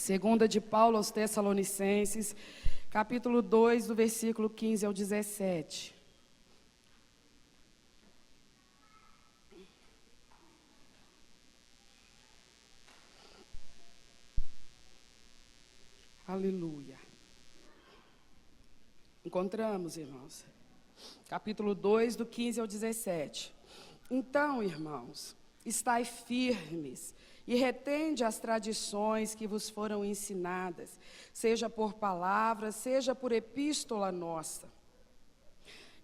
Segunda de Paulo aos Tessalonicenses, capítulo 2, do versículo 15 ao 17. Aleluia. Encontramos, irmãos. Capítulo 2, do 15 ao 17. Então, irmãos, estai firmes e retende as tradições que vos foram ensinadas, seja por palavra, seja por epístola nossa.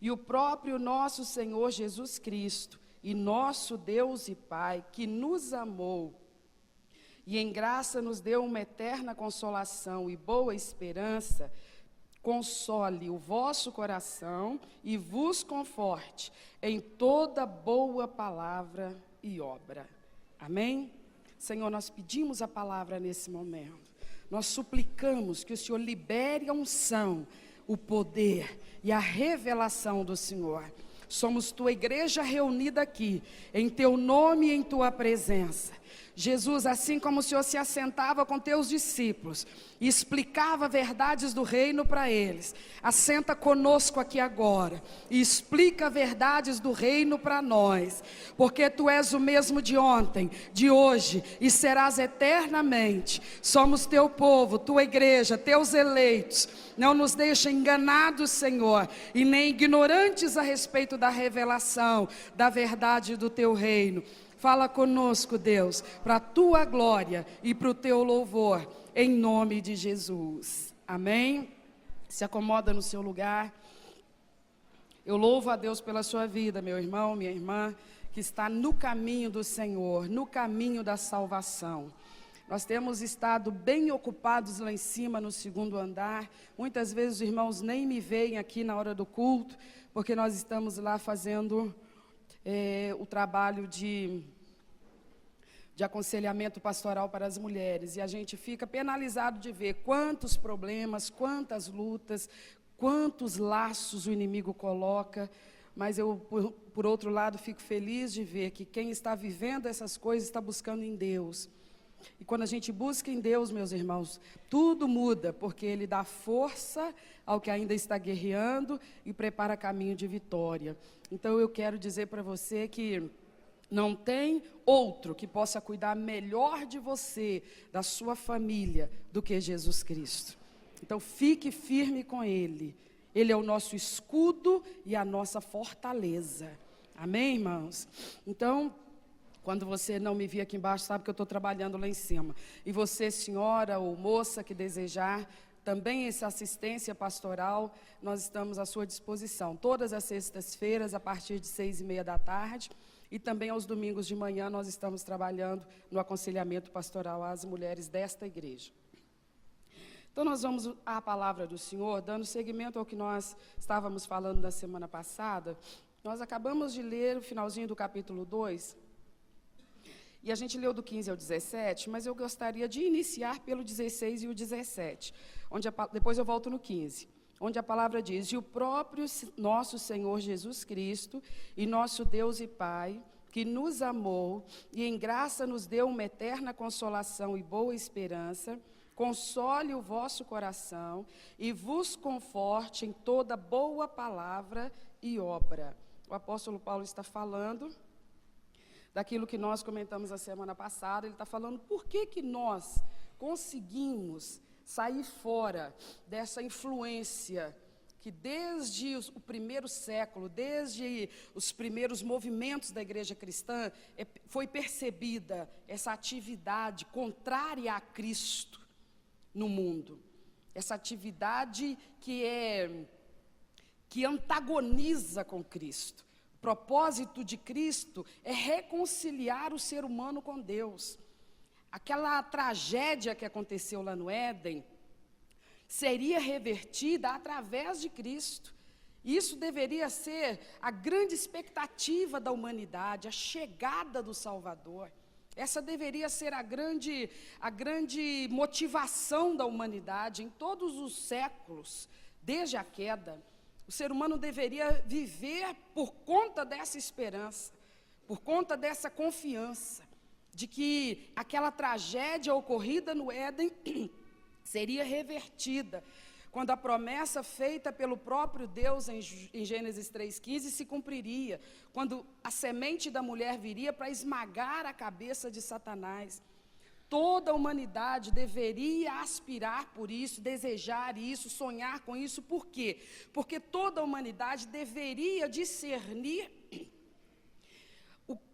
E o próprio nosso Senhor Jesus Cristo, e nosso Deus e Pai, que nos amou, e em graça nos deu uma eterna consolação e boa esperança, console o vosso coração e vos conforte em toda boa palavra e obra. Amém? Senhor, nós pedimos a palavra nesse momento. Nós suplicamos que o Senhor libere a unção, o poder e a revelação do Senhor. Somos tua igreja reunida aqui, em teu nome e em tua presença. Jesus, assim como o Senhor se assentava com teus discípulos e explicava verdades do reino para eles, assenta conosco aqui agora e explica verdades do reino para nós, porque tu és o mesmo de ontem, de hoje e serás eternamente. Somos teu povo, tua igreja, teus eleitos. Não nos deixa enganados, Senhor, e nem ignorantes a respeito da revelação, da verdade do teu reino. Fala conosco, Deus, para a tua glória e para o teu louvor, em nome de Jesus. Amém? Se acomoda no seu lugar. Eu louvo a Deus pela sua vida, meu irmão, minha irmã, que está no caminho do Senhor, no caminho da salvação. Nós temos estado bem ocupados lá em cima, no segundo andar. Muitas vezes os irmãos nem me veem aqui na hora do culto, porque nós estamos lá fazendo o trabalho de aconselhamento pastoral para as mulheres. E a gente fica penalizado de ver quantos problemas, quantas lutas, quantos laços o inimigo coloca. Mas eu, por outro lado, fico feliz de ver que quem está vivendo essas coisas está buscando em Deus. E quando a gente busca em Deus, meus irmãos, tudo muda, porque Ele dá força ao que ainda está guerreando e prepara caminho de vitória. Então eu quero dizer para você que não tem outro que possa cuidar melhor de você, da sua família, do que Jesus Cristo. Então fique firme com Ele. Ele é o nosso escudo e a nossa fortaleza. Amém, irmãos? Então, quando você não me vê aqui embaixo, sabe que eu estou trabalhando lá em cima. E você, senhora ou moça que desejar também essa assistência pastoral, nós estamos à sua disposição. Todas as sextas-feiras, a partir de 6:30 da tarde. E também aos domingos de manhã, nós estamos trabalhando no aconselhamento pastoral às mulheres desta igreja. Então, nós vamos à palavra do Senhor, dando seguimento ao que nós estávamos falando na semana passada. Nós acabamos de ler o finalzinho do capítulo 2. E a gente leu do 15 ao 17, mas eu gostaria de iniciar pelo 16 e o 17, depois eu volto no 15, onde a palavra diz: e o próprio nosso Senhor Jesus Cristo, e nosso Deus e Pai, que nos amou, e em graça nos deu uma eterna consolação e boa esperança, console o vosso coração, e vos conforte em toda boa palavra e obra. O apóstolo Paulo está falando daquilo que nós comentamos a semana passada. Ele está falando por que nós conseguimos sair fora dessa influência que desde o primeiro século, desde os primeiros movimentos da igreja cristã, foi percebida essa atividade contrária a Cristo no mundo. Essa atividade que antagoniza com Cristo. O propósito de Cristo é reconciliar o ser humano com Deus. Aquela tragédia que aconteceu lá no Éden seria revertida através de Cristo. Isso deveria ser a grande expectativa da humanidade, a chegada do Salvador. Essa deveria ser a grande motivação da humanidade em todos os séculos, desde a queda. O ser humano deveria viver por conta dessa esperança, por conta dessa confiança, de que aquela tragédia ocorrida no Éden seria revertida, quando a promessa feita pelo próprio Deus em Gênesis 3,15 se cumpriria, quando a semente da mulher viria para esmagar a cabeça de Satanás. Toda a humanidade deveria aspirar por isso, desejar isso, sonhar com isso. Por quê? Porque toda a humanidade deveria discernir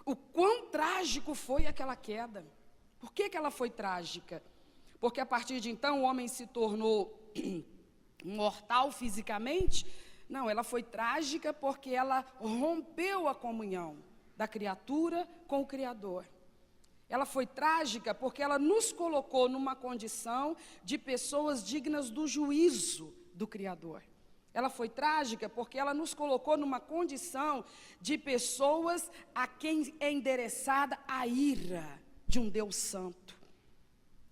o quão trágico foi aquela queda. Por que ela foi trágica? Porque a partir de então o homem se tornou mortal fisicamente? Não, ela foi trágica porque ela rompeu a comunhão da criatura com o Criador. Ela foi trágica porque ela nos colocou numa condição de pessoas dignas do juízo do Criador. Ela foi trágica porque ela nos colocou numa condição de pessoas a quem é endereçada a ira de um Deus santo.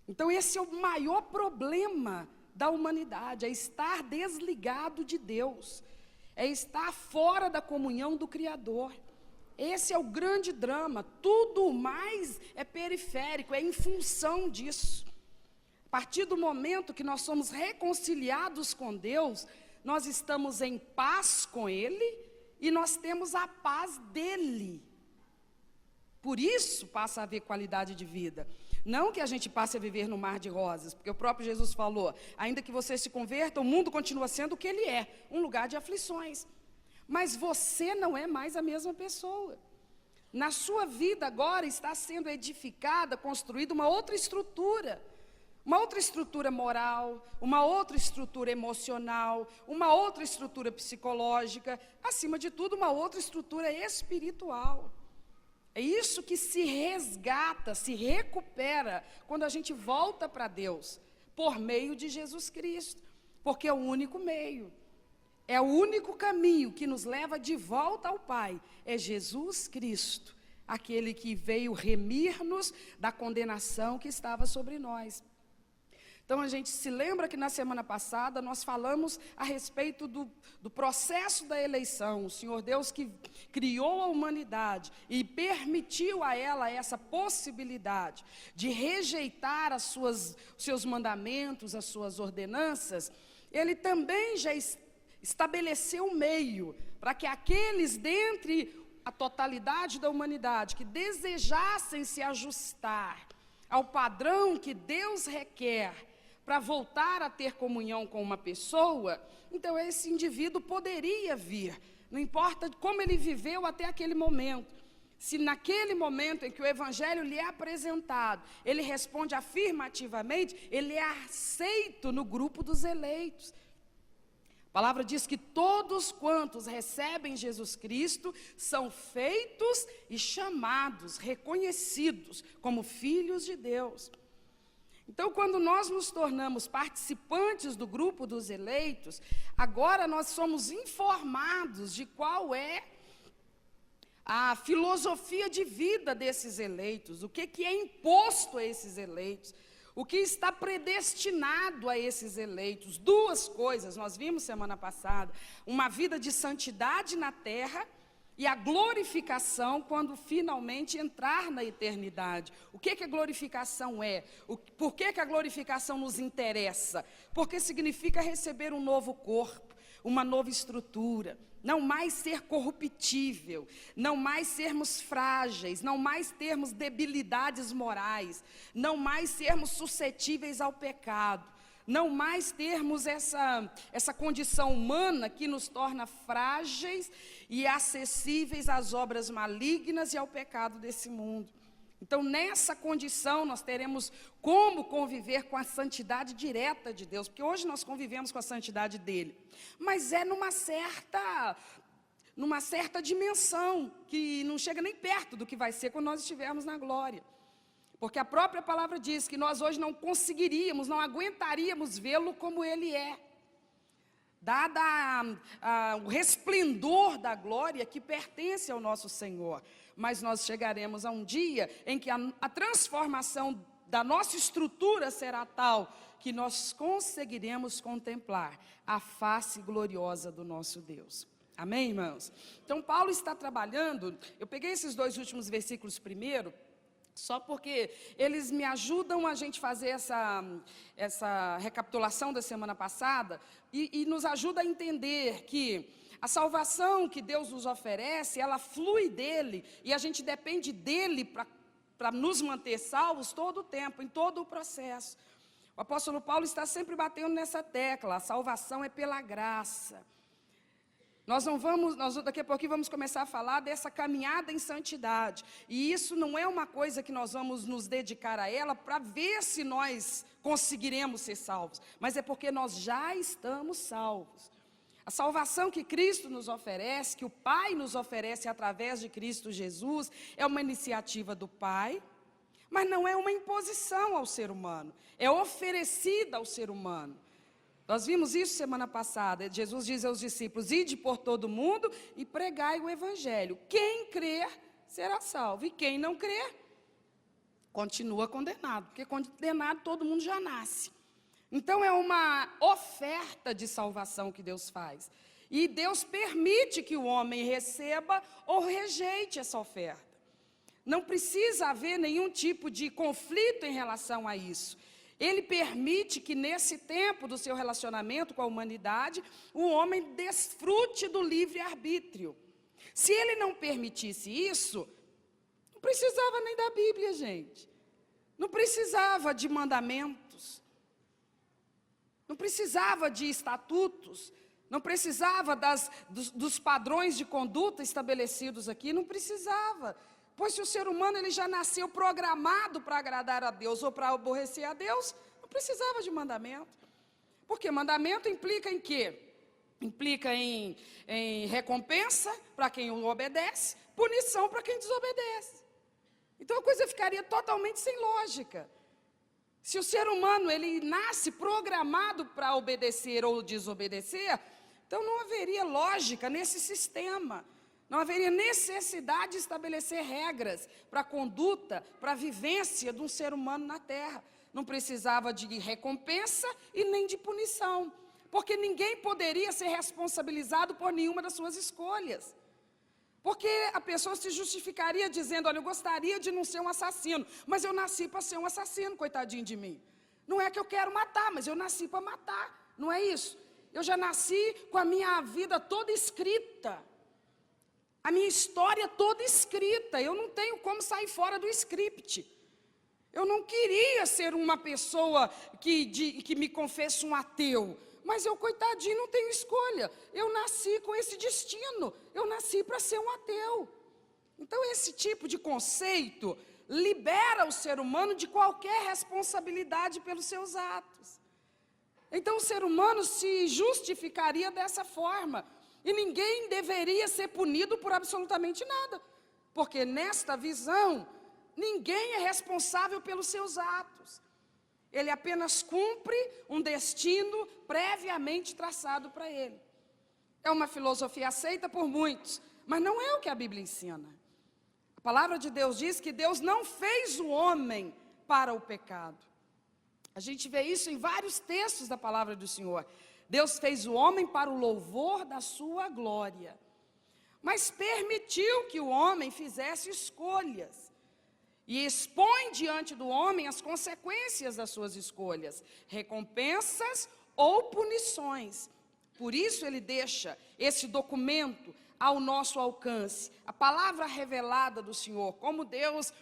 Então esse é o maior problema da humanidade, é estar desligado de Deus, é estar fora da comunhão do Criador. Esse é o grande drama. Tudo mais é periférico, é em função disso. A partir do momento que nós somos reconciliados com Deus, nós estamos em paz com Ele e nós temos a paz dEle. Por isso passa a haver qualidade de vida. Não que a gente passe a viver no mar de rosas, porque o próprio Jesus falou, ainda que você se converta, o mundo continua sendo o que ele é, um lugar de aflições. Mas você não é mais a mesma pessoa. Na sua vida agora está sendo edificada, construída uma outra estrutura moral, uma outra estrutura emocional, uma outra estrutura psicológica, acima de tudo, uma outra estrutura espiritual. É isso que se resgata, se recupera, quando a gente volta para Deus, por meio de Jesus Cristo, porque é o único meio. É o único caminho que nos leva de volta ao Pai, é Jesus Cristo, aquele que veio remir-nos da condenação que estava sobre nós. Então a gente se lembra que na semana passada nós falamos a respeito do processo da eleição, o Senhor Deus que criou a humanidade e permitiu a ela essa possibilidade de rejeitar os seus mandamentos, as suas ordenanças. Ele também já estabeleceu um meio para que aqueles dentre a totalidade da humanidade que desejassem se ajustar ao padrão que Deus requer para voltar a ter comunhão com uma pessoa, então esse indivíduo poderia vir, não importa como ele viveu até aquele momento. Se naquele momento em que o Evangelho lhe é apresentado, ele responde afirmativamente, ele é aceito no grupo dos eleitos. A palavra diz que todos quantos recebem Jesus Cristo são feitos e chamados, reconhecidos como filhos de Deus. Então, quando nós nos tornamos participantes do grupo dos eleitos, agora nós somos informados de qual é a filosofia de vida desses eleitos, o que é imposto a esses eleitos, o que está predestinado a esses eleitos. Duas coisas, nós vimos semana passada, uma vida de santidade na terra e a glorificação quando finalmente entrar na eternidade. O que a glorificação é? Por que a glorificação nos interessa? Porque significa receber um novo corpo, uma nova estrutura, não mais ser corruptível, não mais sermos frágeis, não mais termos debilidades morais, não mais sermos suscetíveis ao pecado, não mais termos essa condição humana que nos torna frágeis e acessíveis às obras malignas e ao pecado desse mundo. Então, nessa condição, nós teremos como conviver com a santidade direta de Deus, porque hoje nós convivemos com a santidade dele, mas é numa certa dimensão, que não chega nem perto do que vai ser quando nós estivermos na glória. Porque a própria palavra diz que nós hoje não conseguiríamos, não aguentaríamos vê-lo como ele é. Dada o resplendor da glória que pertence ao nosso Senhor. Mas nós chegaremos a um dia em que a transformação da nossa estrutura será tal que nós conseguiremos contemplar a face gloriosa do nosso Deus. Amém, irmãos? Então, Paulo está trabalhando, eu peguei esses dois últimos versículos primeiro, só porque eles me ajudam a gente fazer essa recapitulação da semana passada e nos ajuda a entender que a salvação que Deus nos oferece, ela flui dele e a gente depende dele para nos manter salvos todo o tempo, em todo o processo. O apóstolo Paulo está sempre batendo nessa tecla: a salvação é pela graça. Nós daqui a pouquinho vamos começar a falar dessa caminhada em santidade. E isso não é uma coisa que nós vamos nos dedicar a ela para ver se nós conseguiremos ser salvos, mas é porque nós já estamos salvos. A salvação que Cristo nos oferece, que o Pai nos oferece através de Cristo Jesus, é uma iniciativa do Pai, mas não é uma imposição ao ser humano, é oferecida ao ser humano. Nós vimos isso semana passada. Jesus diz aos discípulos: ide por todo mundo e pregai o evangelho. Quem crer será salvo, e quem não crer continua condenado, porque condenado todo mundo já nasce. Então é uma oferta de salvação que Deus faz, e Deus permite que o homem receba ou rejeite essa oferta. Não precisa haver nenhum tipo de conflito em relação a isso. Ele permite que nesse tempo do seu relacionamento com a humanidade, o homem desfrute do livre-arbítrio. Se ele não permitisse isso, não precisava nem da Bíblia, gente. Não precisava de mandamentos. Não precisava de estatutos. Não precisava dos padrões de conduta estabelecidos aqui. Não precisava. Pois se o ser humano ele já nasceu programado para agradar a Deus ou para aborrecer a Deus, não precisava de mandamento. Porque mandamento implica em quê? Implica em recompensa para quem o obedece, punição para quem desobedece. Então a coisa ficaria totalmente sem lógica. Se o ser humano ele nasce programado para obedecer ou desobedecer, então não haveria lógica nesse sistema. Não haveria necessidade de estabelecer regras para a conduta, para a vivência de um ser humano na Terra. Não precisava de recompensa e nem de punição, porque ninguém poderia ser responsabilizado por nenhuma das suas escolhas. Porque a pessoa se justificaria dizendo: olha, eu gostaria de não ser um assassino, mas eu nasci para ser um assassino, coitadinho de mim. Não é que eu quero matar, mas eu nasci para matar, não é isso? Eu já nasci com a minha vida toda escrita. A minha história toda escrita, eu não tenho como sair fora do script. Eu não queria ser uma pessoa que me confesse um ateu, mas eu, coitadinho, não tenho escolha. Eu nasci com esse destino, eu nasci para ser um ateu. Então esse tipo de conceito libera o ser humano de qualquer responsabilidade pelos seus atos. Então o ser humano se justificaria dessa forma. E ninguém deveria ser punido por absolutamente nada. Porque nesta visão, ninguém é responsável pelos seus atos. Ele apenas cumpre um destino previamente traçado para ele. É uma filosofia aceita por muitos, mas não é o que a Bíblia ensina. A palavra de Deus diz que Deus não fez o homem para o pecado. A gente vê isso em vários textos da palavra do Senhor. Deus fez o homem para o louvor da sua glória, mas permitiu que o homem fizesse escolhas, e expõe diante do homem as consequências das suas escolhas, recompensas ou punições. Por isso ele deixa esse documento ao nosso alcance, a palavra revelada do Senhor, como Deus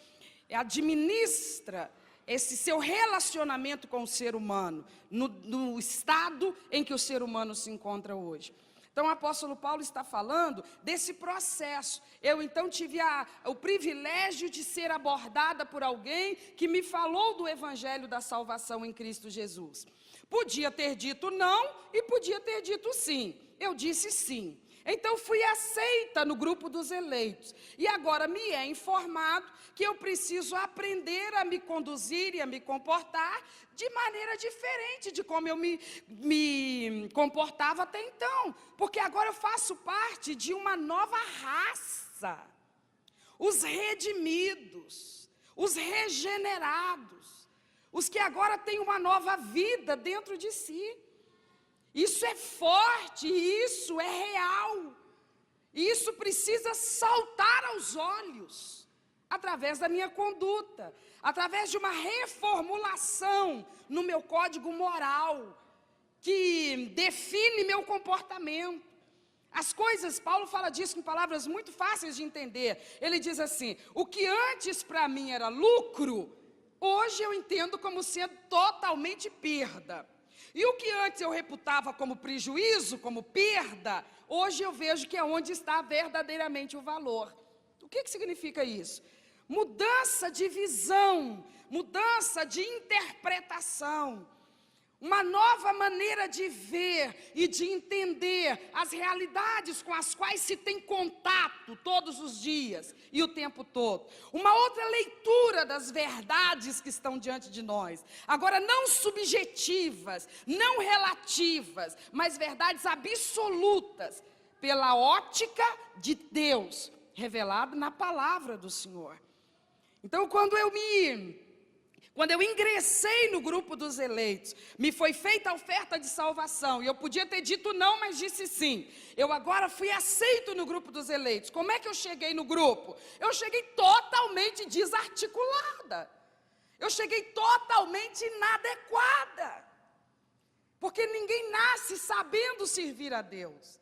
administra esse seu relacionamento com o ser humano, no estado em que o ser humano se encontra hoje. Então o apóstolo Paulo está falando desse processo. Eu então tive o privilégio de ser abordada por alguém que me falou do evangelho da salvação em Cristo Jesus. Podia ter dito não e podia ter dito sim. Eu disse sim. Então fui aceita no grupo dos eleitos. E agora me é informado que eu preciso aprender a me conduzir e a me comportar de maneira diferente de como eu me comportava até então. Porque agora eu faço parte de uma nova raça. Os redimidos, os regenerados, os que agora têm uma nova vida dentro de si. Isso é forte, isso é real, isso precisa saltar aos olhos. através da minha conduta, através de uma reformulação no meu código moral, que define meu comportamento. As coisas, Paulo fala disso em palavras muito fáceis de entender. Ele diz assim: o que antes para mim era lucro, hoje eu entendo como sendo totalmente perda. E o que antes eu reputava como prejuízo, como perda, hoje eu vejo que é onde está verdadeiramente o valor. O que significa isso? Mudança de visão, mudança de interpretação, uma nova maneira de ver e de entender as realidades com as quais se tem contato todos os dias e o tempo todo. Uma outra leitura das verdades que estão diante de nós. Agora, não subjetivas, não relativas, mas verdades absolutas, pela ótica de Deus, revelado na palavra do Senhor. Então, quando eu ingressei no grupo dos eleitos, me foi feita a oferta de salvação, e eu podia ter dito não, mas disse sim. Eu agora fui aceito no grupo dos eleitos. Como é que eu cheguei no grupo? Eu cheguei totalmente desarticulada. Eu cheguei totalmente inadequada. Porque ninguém nasce sabendo servir a Deus.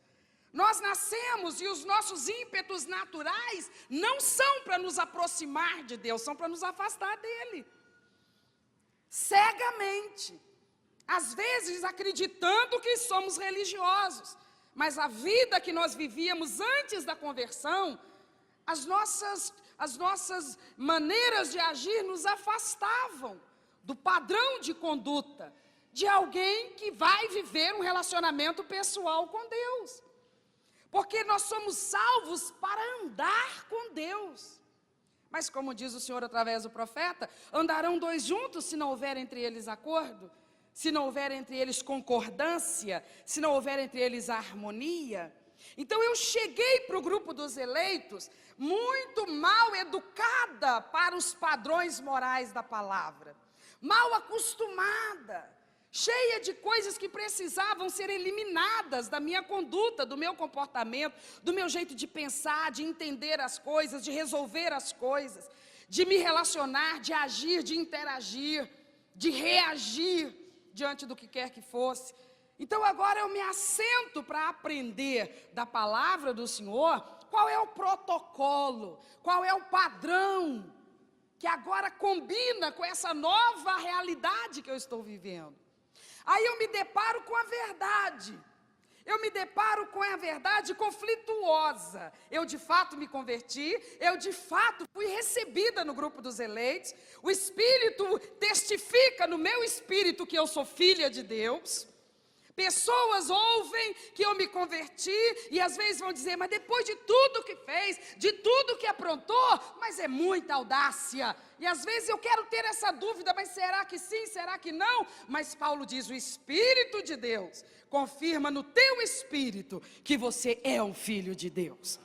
Nós nascemos e os nossos ímpetos naturais não são para nos aproximar de Deus, são para nos afastar dele. Cegamente, às vezes acreditando que somos religiosos, mas a vida que nós vivíamos antes da conversão, as nossas maneiras de agir nos afastavam do padrão de conduta de alguém que vai viver um relacionamento pessoal com Deus. Porque nós somos salvos para andar com Deus. Mas como diz o Senhor através do profeta, andarão dois juntos se não houver entre eles acordo, se não houver entre eles concordância, se não houver entre eles harmonia. Então eu cheguei para o grupo dos eleitos muito mal educada para os padrões morais da palavra, mal acostumada, cheia de coisas que precisavam ser eliminadas da minha conduta, do meu comportamento, do meu jeito de pensar, de entender as coisas, de resolver as coisas, de me relacionar, de agir, de interagir, de reagir diante do que quer que fosse. Então agora eu me assento para aprender da palavra do Senhor qual é o protocolo, qual é o padrão que agora combina com essa nova realidade que eu estou vivendo. Aí eu me deparo com a verdade, eu me deparo com a verdade conflituosa. Eu de fato me converti, eu de fato fui recebida no grupo dos eleitos, o Espírito testifica no meu espírito que eu sou filha de Deus. Pessoas ouvem que eu me converti e às vezes vão dizer, mas depois de tudo que fez, de tudo que aprontou, mas é muita audácia. E às vezes eu quero ter essa dúvida, mas será que sim, será que não? Mas Paulo diz, o Espírito de Deus confirma no teu espírito que você é um filho de Deus.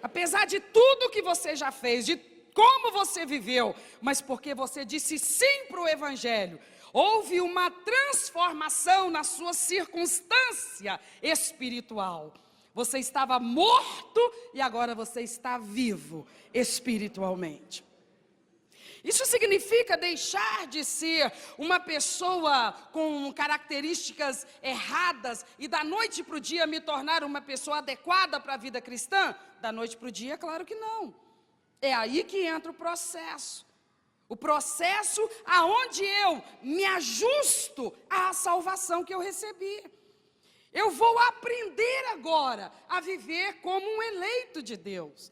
Apesar de tudo que você já fez, de como você viveu, mas porque você disse sim para o Evangelho, houve uma transformação na sua circunstância espiritual. Você estava morto e agora você está vivo espiritualmente. Isso significa deixar de ser uma pessoa com características erradas e da noite para o dia me tornar uma pessoa adequada para a vida cristã? Da noite para o dia, claro que não. É aí que entra o processo. O processo aonde eu me ajusto à salvação que eu recebi. Eu vou aprender agora a viver como um eleito de Deus.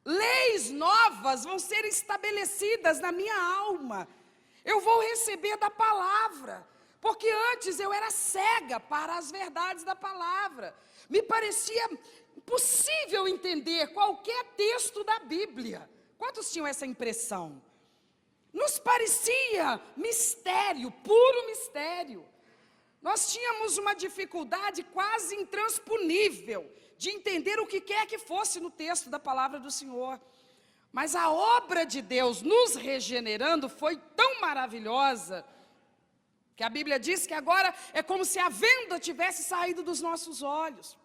Leis novas vão ser estabelecidas na minha alma. Eu vou receber da palavra. Porque antes eu era cega para as verdades da palavra. Me parecia impossível entender qualquer texto da Bíblia. Quantos tinham essa impressão? Nos parecia mistério, puro mistério. Nós tínhamos uma dificuldade quase intransponível de entender o que quer que fosse no texto da palavra do Senhor. Mas a obra de Deus nos regenerando foi tão maravilhosa, que a Bíblia diz que agora é como se a venda tivesse saído dos nossos olhos.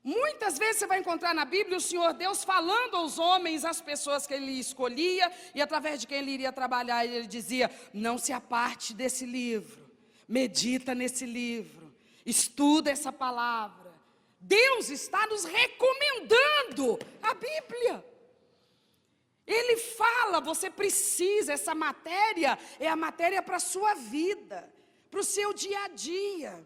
Muitas vezes você vai encontrar na Bíblia o Senhor Deus falando aos homens, às pessoas que Ele escolhia, e através de quem Ele iria trabalhar, Ele dizia: não se aparte desse livro, medita nesse livro, estuda essa palavra. Deus está nos recomendando a Bíblia. Ele fala, você precisa, essa matéria é a matéria para a sua vida, para o seu dia a dia.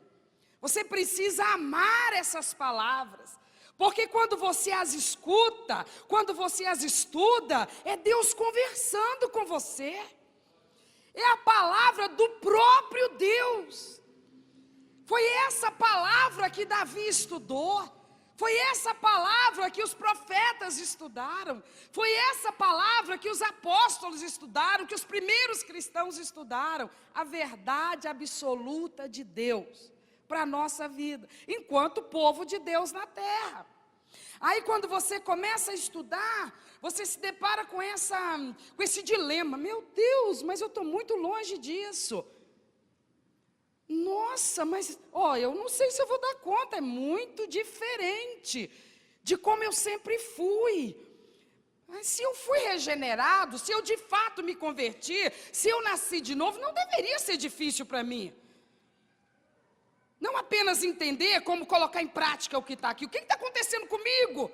Você precisa amar essas palavras, porque quando você as escuta, quando você as estuda, é Deus conversando com você. É a palavra do próprio Deus. Foi essa palavra que Davi estudou. Foi essa palavra que os profetas estudaram. Foi essa palavra que os apóstolos estudaram, que os primeiros cristãos estudaram. A verdade absoluta de Deus para a nossa vida, enquanto povo de Deus na terra. Aí quando você começa a estudar, você se depara com esse dilema. Meu Deus, mas eu estou muito longe disso. Nossa, mas eu não sei se eu vou dar conta, é muito diferente de como eu sempre fui. Mas se eu fui regenerado, se eu de fato me converti, se eu nasci de novo, não deveria ser difícil para mim. Não apenas entender como colocar em prática o que está aqui. O que está acontecendo comigo?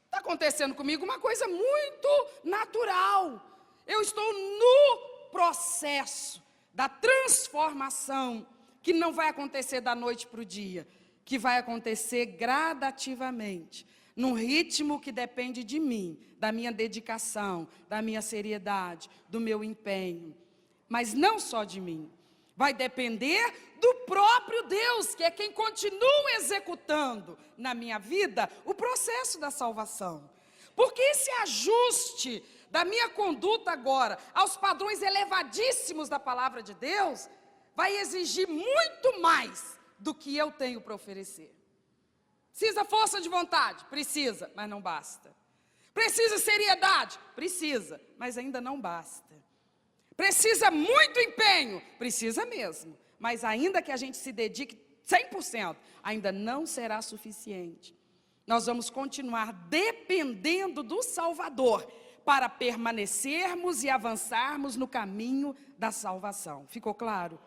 Está acontecendo comigo uma coisa muito natural. Eu estou no processo da transformação, que não vai acontecer da noite para o dia, que vai acontecer gradativamente, num ritmo que depende de mim, da minha dedicação, da minha seriedade, do meu empenho, mas não só de mim, vai depender do próprio Deus, que é quem continua executando na minha vida o processo da salvação, porque esse ajuste da minha conduta agora aos padrões elevadíssimos da palavra de Deus, vai exigir muito mais do que eu tenho para oferecer. Precisa força de vontade? Precisa, mas não basta. Precisa seriedade? Precisa, mas ainda não basta. Precisa muito empenho? Precisa mesmo, mas ainda que a gente se dedique 100%, ainda não será suficiente. Nós vamos continuar dependendo do Salvador, para permanecermos e avançarmos no caminho da salvação. Ficou claro?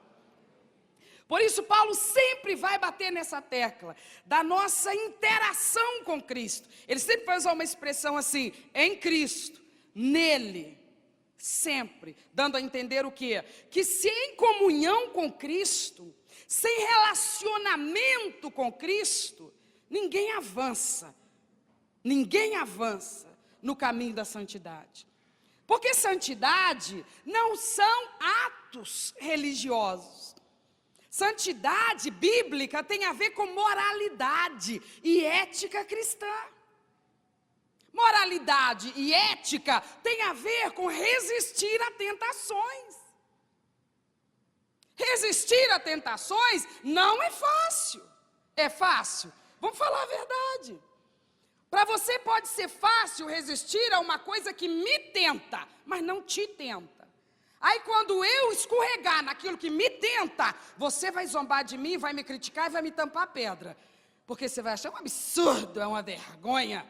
Por isso Paulo sempre vai bater nessa tecla da nossa interação com Cristo. Ele sempre vai usar uma expressão assim: em Cristo, nele, sempre, dando a entender o quê? Que se em comunhão com Cristo, sem relacionamento com Cristo, ninguém avança no caminho da santidade. Porque santidade não são atos religiosos. Santidade bíblica tem a ver com moralidade e ética cristã. Moralidade e ética tem a ver com resistir a tentações. Resistir a tentações não é fácil. É fácil? Vamos falar a verdade. Para você pode ser fácil resistir a uma coisa que me tenta, mas não te tenta. Aí quando eu escorregar naquilo que me tenta, você vai zombar de mim, vai me criticar e vai me tampar a pedra. Porque você vai achar um absurdo, é uma vergonha.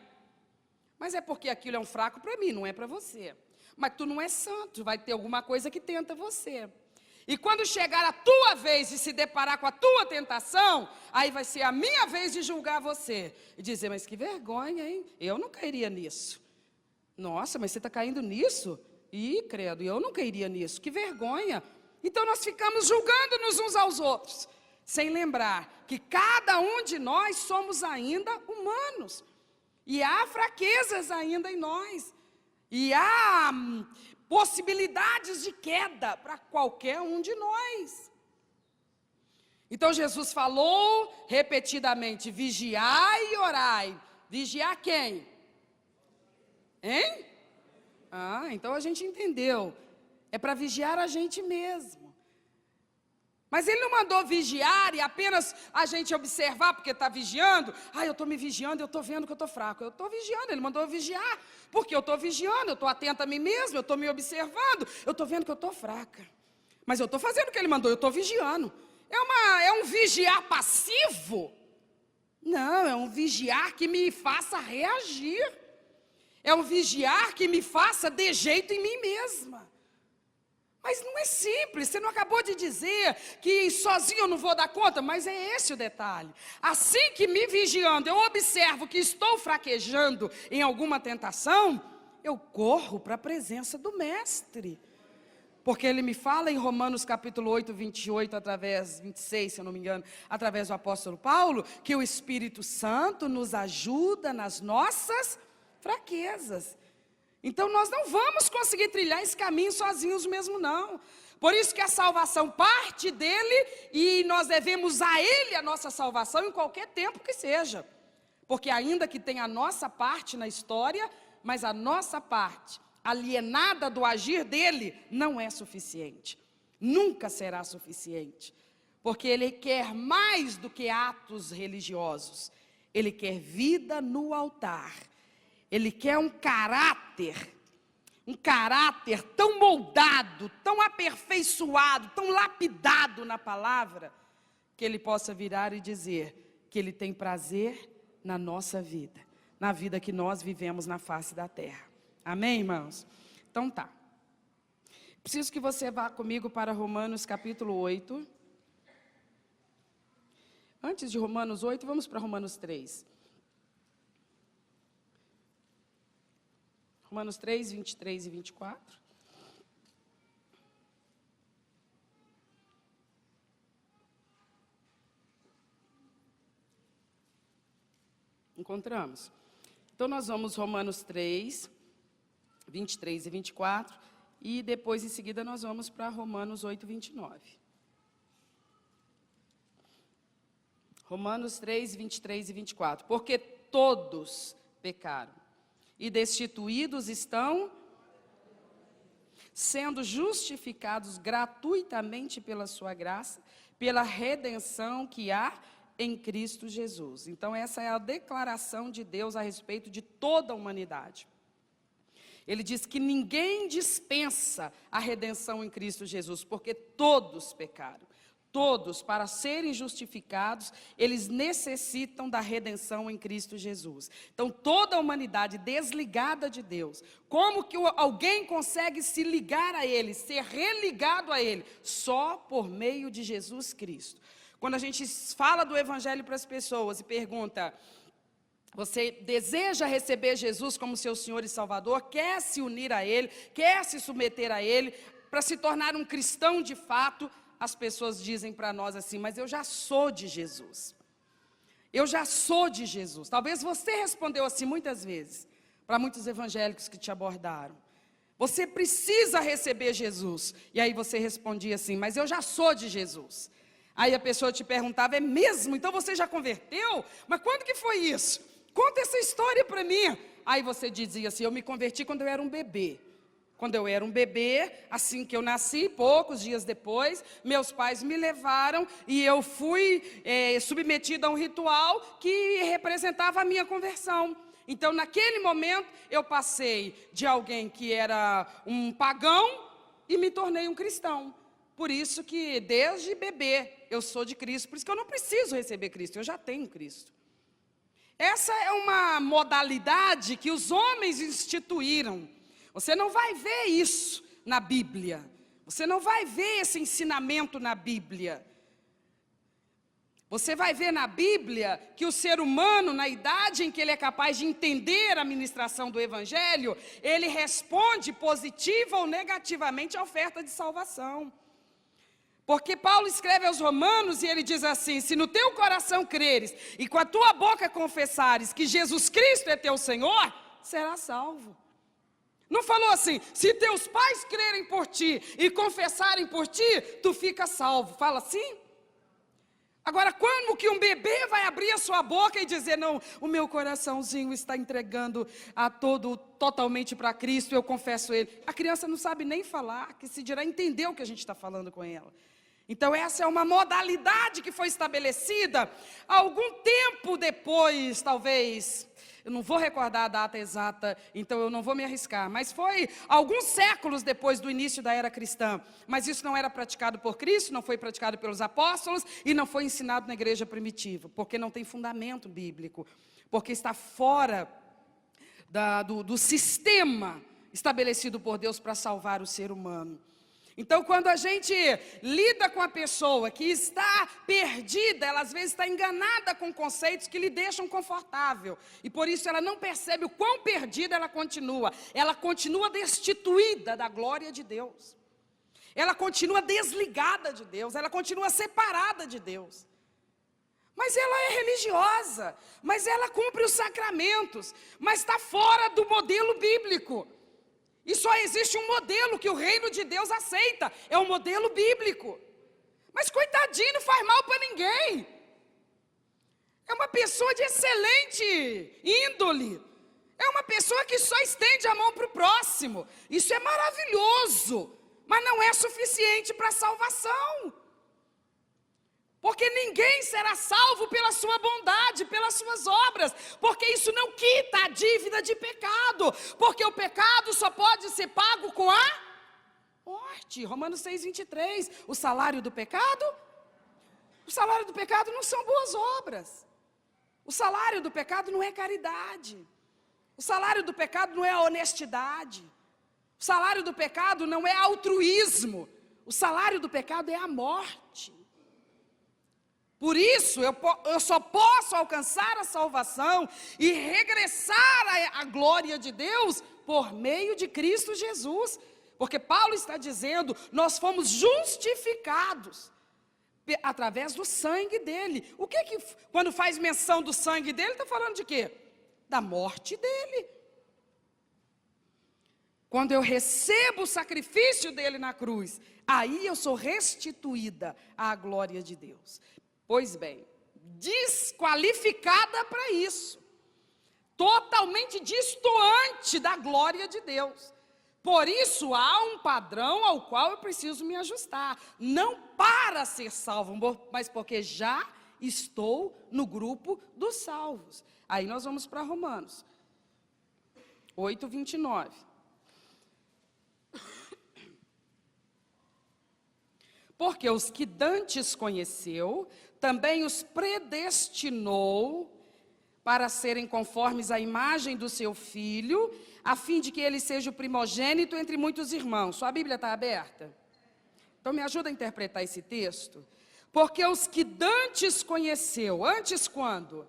Mas é porque aquilo é um fraco para mim, não é para você. Mas tu não é santo, vai ter alguma coisa que tenta você. E quando chegar a tua vez de se deparar com a tua tentação, aí vai ser a minha vez de julgar você. E dizer, mas que vergonha, hein? Eu não cairia nisso. Nossa, mas você está caindo nisso? Ih, credo, eu não cairia nisso. Que vergonha. Então nós ficamos julgando-nos uns aos outros, sem lembrar que cada um de nós somos ainda humanos. E há fraquezas ainda em nós. E há possibilidades de queda para qualquer um de nós. Então Jesus falou repetidamente: vigiai e orai. Vigiar quem? Hein? Então a gente entendeu. É para vigiar a gente mesmo. Mas ele não mandou vigiar e apenas a gente observar porque está vigiando. Eu estou me vigiando, eu estou vendo que eu estou fraco. Eu estou vigiando, ele mandou vigiar. Porque eu estou vigiando, eu estou atenta a mim mesmo, eu estou me observando. Eu estou vendo que eu estou fraca. Mas eu estou fazendo o que ele mandou, eu estou vigiando. É um vigiar passivo? Não, é um vigiar que me faça reagir. É um vigiar que me faça de jeito em mim mesma. Mas não é simples, você não acabou de dizer que sozinho eu não vou dar conta, mas é esse o detalhe. Assim que me vigiando, eu observo que estou fraquejando em alguma tentação, eu corro para a presença do Mestre. Porque ele me fala em Romanos capítulo 8, 28, 26, se eu não me engano, através do apóstolo Paulo, que o Espírito Santo nos ajuda nas nossas fraquezas. Então nós não vamos conseguir trilhar esse caminho sozinhos mesmo não. Por isso que a salvação parte dele e nós devemos a ele a nossa salvação em qualquer tempo que seja. Porque ainda que tenha a nossa parte na história, mas a nossa parte alienada do agir dele não é suficiente. Nunca será suficiente. Porque ele quer mais do que atos religiosos. Ele quer vida no altar. Ele quer um caráter tão moldado, tão aperfeiçoado, tão lapidado na palavra, que ele possa virar e dizer que ele tem prazer na nossa vida, na vida que nós vivemos na face da terra. Amém, irmãos? Então tá. Preciso que você vá comigo para Romanos capítulo 8. Antes de Romanos 8, vamos para Romanos 3. Romanos 3, 23 e 24. Encontramos? Então, nós vamos Romanos 3, 23 e 24, e depois, em seguida, nós vamos para Romanos 8, 29. Romanos 3, 23 e 24. Porque todos pecaram e destituídos estão, sendo justificados gratuitamente pela sua graça, pela redenção que há em Cristo Jesus. Então essa é a declaração de Deus a respeito de toda a humanidade. Ele diz que ninguém dispensa a redenção em Cristo Jesus, porque todos pecaram. Todos, para serem justificados, eles necessitam da redenção em Cristo Jesus. Então, toda a humanidade desligada de Deus, como que alguém consegue se ligar a Ele, ser religado a Ele? Só por meio de Jesus Cristo. Quando a gente fala do Evangelho para as pessoas e pergunta, você deseja receber Jesus como seu Senhor e Salvador, quer se unir a Ele, quer se submeter a Ele, para se tornar um cristão de fato? As pessoas dizem para nós assim, mas eu já sou de Jesus. Eu já sou de Jesus. Talvez você respondeu assim muitas vezes, para muitos evangélicos que te abordaram. Você precisa receber Jesus. E aí você respondia assim, mas eu já sou de Jesus. Aí a pessoa te perguntava, é mesmo? Então você já converteu? Mas quando que foi isso? Conta essa história para mim. Aí você dizia assim, eu me converti quando eu era um bebê. Quando eu era um bebê, assim que eu nasci, poucos dias depois, meus pais me levaram e eu fui submetida a um ritual que representava a minha conversão. Então, naquele momento, eu passei de alguém que era um pagão e me tornei um cristão. Por isso que, desde bebê, eu sou de Cristo. Por isso que eu não preciso receber Cristo, eu já tenho Cristo. Essa é uma modalidade que os homens instituíram. Você não vai ver isso na Bíblia. Você não vai ver esse ensinamento na Bíblia. Você vai ver na Bíblia que o ser humano, na idade em que ele é capaz de entender a ministração do Evangelho, ele responde positiva ou negativamente à oferta de salvação. Porque Paulo escreve aos Romanos e ele diz assim, se no teu coração creres e com a tua boca confessares que Jesus Cristo é teu Senhor, serás salvo. Não falou assim, se teus pais crerem por ti e confessarem por ti, tu fica salvo. Fala assim? Agora, quando que um bebê vai abrir a sua boca e dizer, não, o meu coraçãozinho está entregando totalmente para Cristo, eu confesso Ele. A criança não sabe nem falar, que se dirá entender o que a gente está falando com ela. Então essa é uma modalidade que foi estabelecida algum tempo depois, talvez, eu não vou recordar a data exata, então eu não vou me arriscar, mas foi alguns séculos depois do início da era cristã. Mas isso não era praticado por Cristo, não foi praticado pelos apóstolos e não foi ensinado na igreja primitiva, porque não tem fundamento bíblico, porque está fora do sistema estabelecido por Deus para salvar o ser humano. Então, quando a gente lida com a pessoa que está perdida, ela às vezes está enganada com conceitos que lhe deixam confortável. E por isso ela não percebe o quão perdida ela continua. Ela continua destituída da glória de Deus. Ela continua desligada de Deus, ela continua separada de Deus. Mas ela é religiosa, mas ela cumpre os sacramentos, mas está fora do modelo bíblico. E só existe um modelo que o reino de Deus aceita, é o modelo bíblico. Mas coitadinho, não faz mal para ninguém. É uma pessoa de excelente índole. É uma pessoa que só estende a mão para o próximo. Isso é maravilhoso, mas não é suficiente para a salvação. Porque ninguém será salvo pela sua bondade, pelas suas obras, porque isso não quita a dívida de pecado, porque o pecado só pode ser pago com a morte. Romanos 6:23, o salário do pecado não são boas obras. O salário do pecado não é caridade. O salário do pecado não é honestidade. O salário do pecado não é altruísmo. O salário do pecado é a morte. Por isso, eu só posso alcançar a salvação e regressar à glória de Deus por meio de Cristo Jesus. Porque Paulo está dizendo, nós fomos justificados através do sangue dele. O que quando faz menção do sangue dele, está falando de quê? Da morte dele. Quando eu recebo o sacrifício dele na cruz, aí eu sou restituída à glória de Deus. Pois bem, desqualificada para isso, totalmente distoante da glória de Deus. Por isso há um padrão ao qual eu preciso me ajustar, não para ser salvo, mas porque já estou no grupo dos salvos. Aí nós vamos para Romanos 8:29. Porque os que dantes conheceu, também os predestinou para serem conformes à imagem do seu Filho, a fim de que ele seja o primogênito entre muitos irmãos. Sua Bíblia está aberta? Então me ajuda a interpretar esse texto. Porque os que dantes conheceu, antes quando?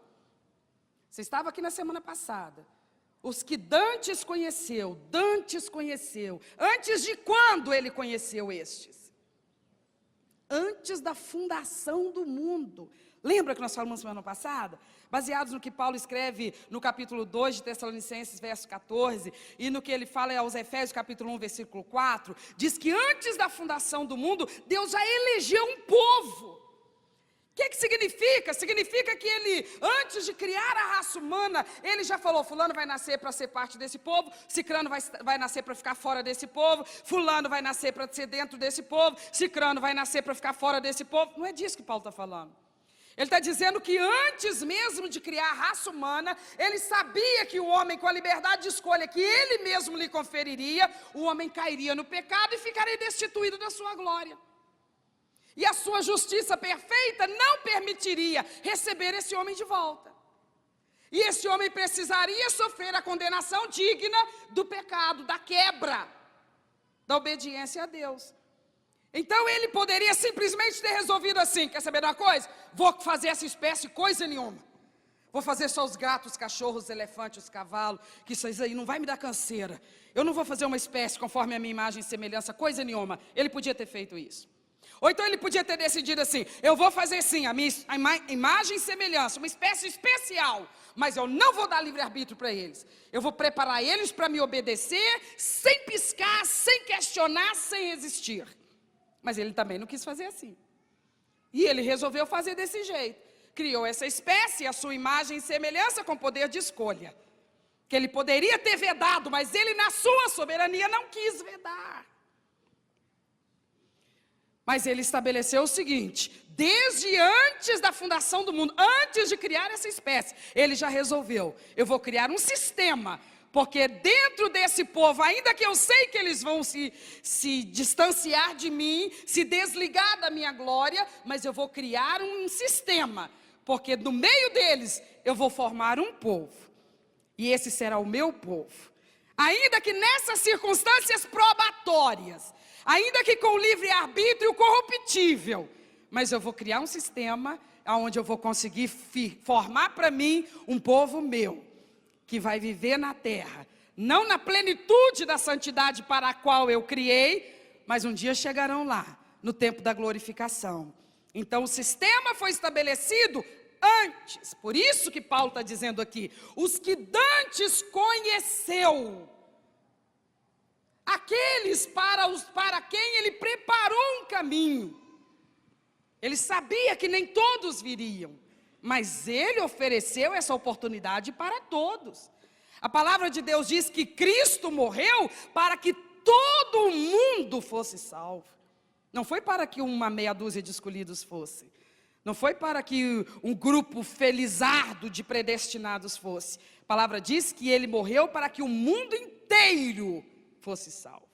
Você estava aqui na semana passada. Os que dantes conheceu, antes de quando ele conheceu estes? Antes da fundação do mundo. Lembra que nós falamos semana passada? Baseados no que Paulo escreve no capítulo 2 de Tessalonicenses, verso 14, e no que ele fala aos Efésios, capítulo 1, versículo 4, diz que antes da fundação do mundo, Deus já elegeu um povo. O que significa? Significa que ele, antes de criar a raça humana, ele já falou, fulano vai nascer para ser parte desse povo, cicrano vai nascer para ficar fora desse povo, fulano vai nascer para ser dentro desse povo, cicrano vai nascer para ficar fora desse povo. Não é disso que Paulo está falando. Ele está dizendo que antes mesmo de criar a raça humana, ele sabia que o homem, com a liberdade de escolha que ele mesmo lhe conferiria, o homem cairia no pecado e ficaria destituído da sua glória. E a sua justiça perfeita não permitiria receber esse homem de volta. E esse homem precisaria sofrer a condenação digna do pecado, da quebra, da obediência a Deus. Então ele poderia simplesmente ter resolvido assim, quer saber de uma coisa? Vou fazer essa espécie coisa nenhuma. Vou fazer só os gatos, os cachorros, os elefantes, os cavalos, que isso aí não vai me dar canseira. Eu não vou fazer uma espécie conforme a minha imagem e semelhança, coisa nenhuma. Ele podia ter feito isso. Ou então ele podia ter decidido assim, eu vou fazer sim a minha imagem e semelhança, uma espécie especial, mas eu não vou dar livre-arbítrio para eles. Eu vou preparar eles para me obedecer, sem piscar, sem questionar, sem resistir. Mas ele também não quis fazer assim. E ele resolveu fazer desse jeito. Criou essa espécie, a sua imagem e semelhança com poder de escolha. Que ele poderia ter vedado, mas ele na sua soberania não quis vedar. Mas ele estabeleceu o seguinte: desde antes da fundação do mundo, antes de criar essa espécie, ele já resolveu: eu vou criar um sistema, porque dentro desse povo, ainda que eu sei que eles vão se distanciar de mim, se desligar da minha glória, mas eu vou criar um sistema, porque no meio deles eu vou formar um povo, e esse será o meu povo. Ainda que nessas circunstâncias probatórias, ainda que com livre-arbítrio corruptível, mas eu vou criar um sistema onde eu vou conseguir formar para mim um povo meu, que vai viver na terra, não na plenitude da santidade para a qual eu criei, mas um dia chegarão lá, no tempo da glorificação. Então o sistema foi estabelecido antes, por isso que Paulo está dizendo aqui: os que dantes conheceu, aqueles para quem ele preparou um caminho. Ele sabia que nem todos viriam, mas ele ofereceu essa oportunidade para todos. A palavra de Deus diz que Cristo morreu para que todo mundo fosse salvo. Não foi para que uma meia dúzia de escolhidos fosse. Não foi para que um grupo felizardo de predestinados fosse. A palavra diz que ele morreu para que o mundo inteiro fosse salvo.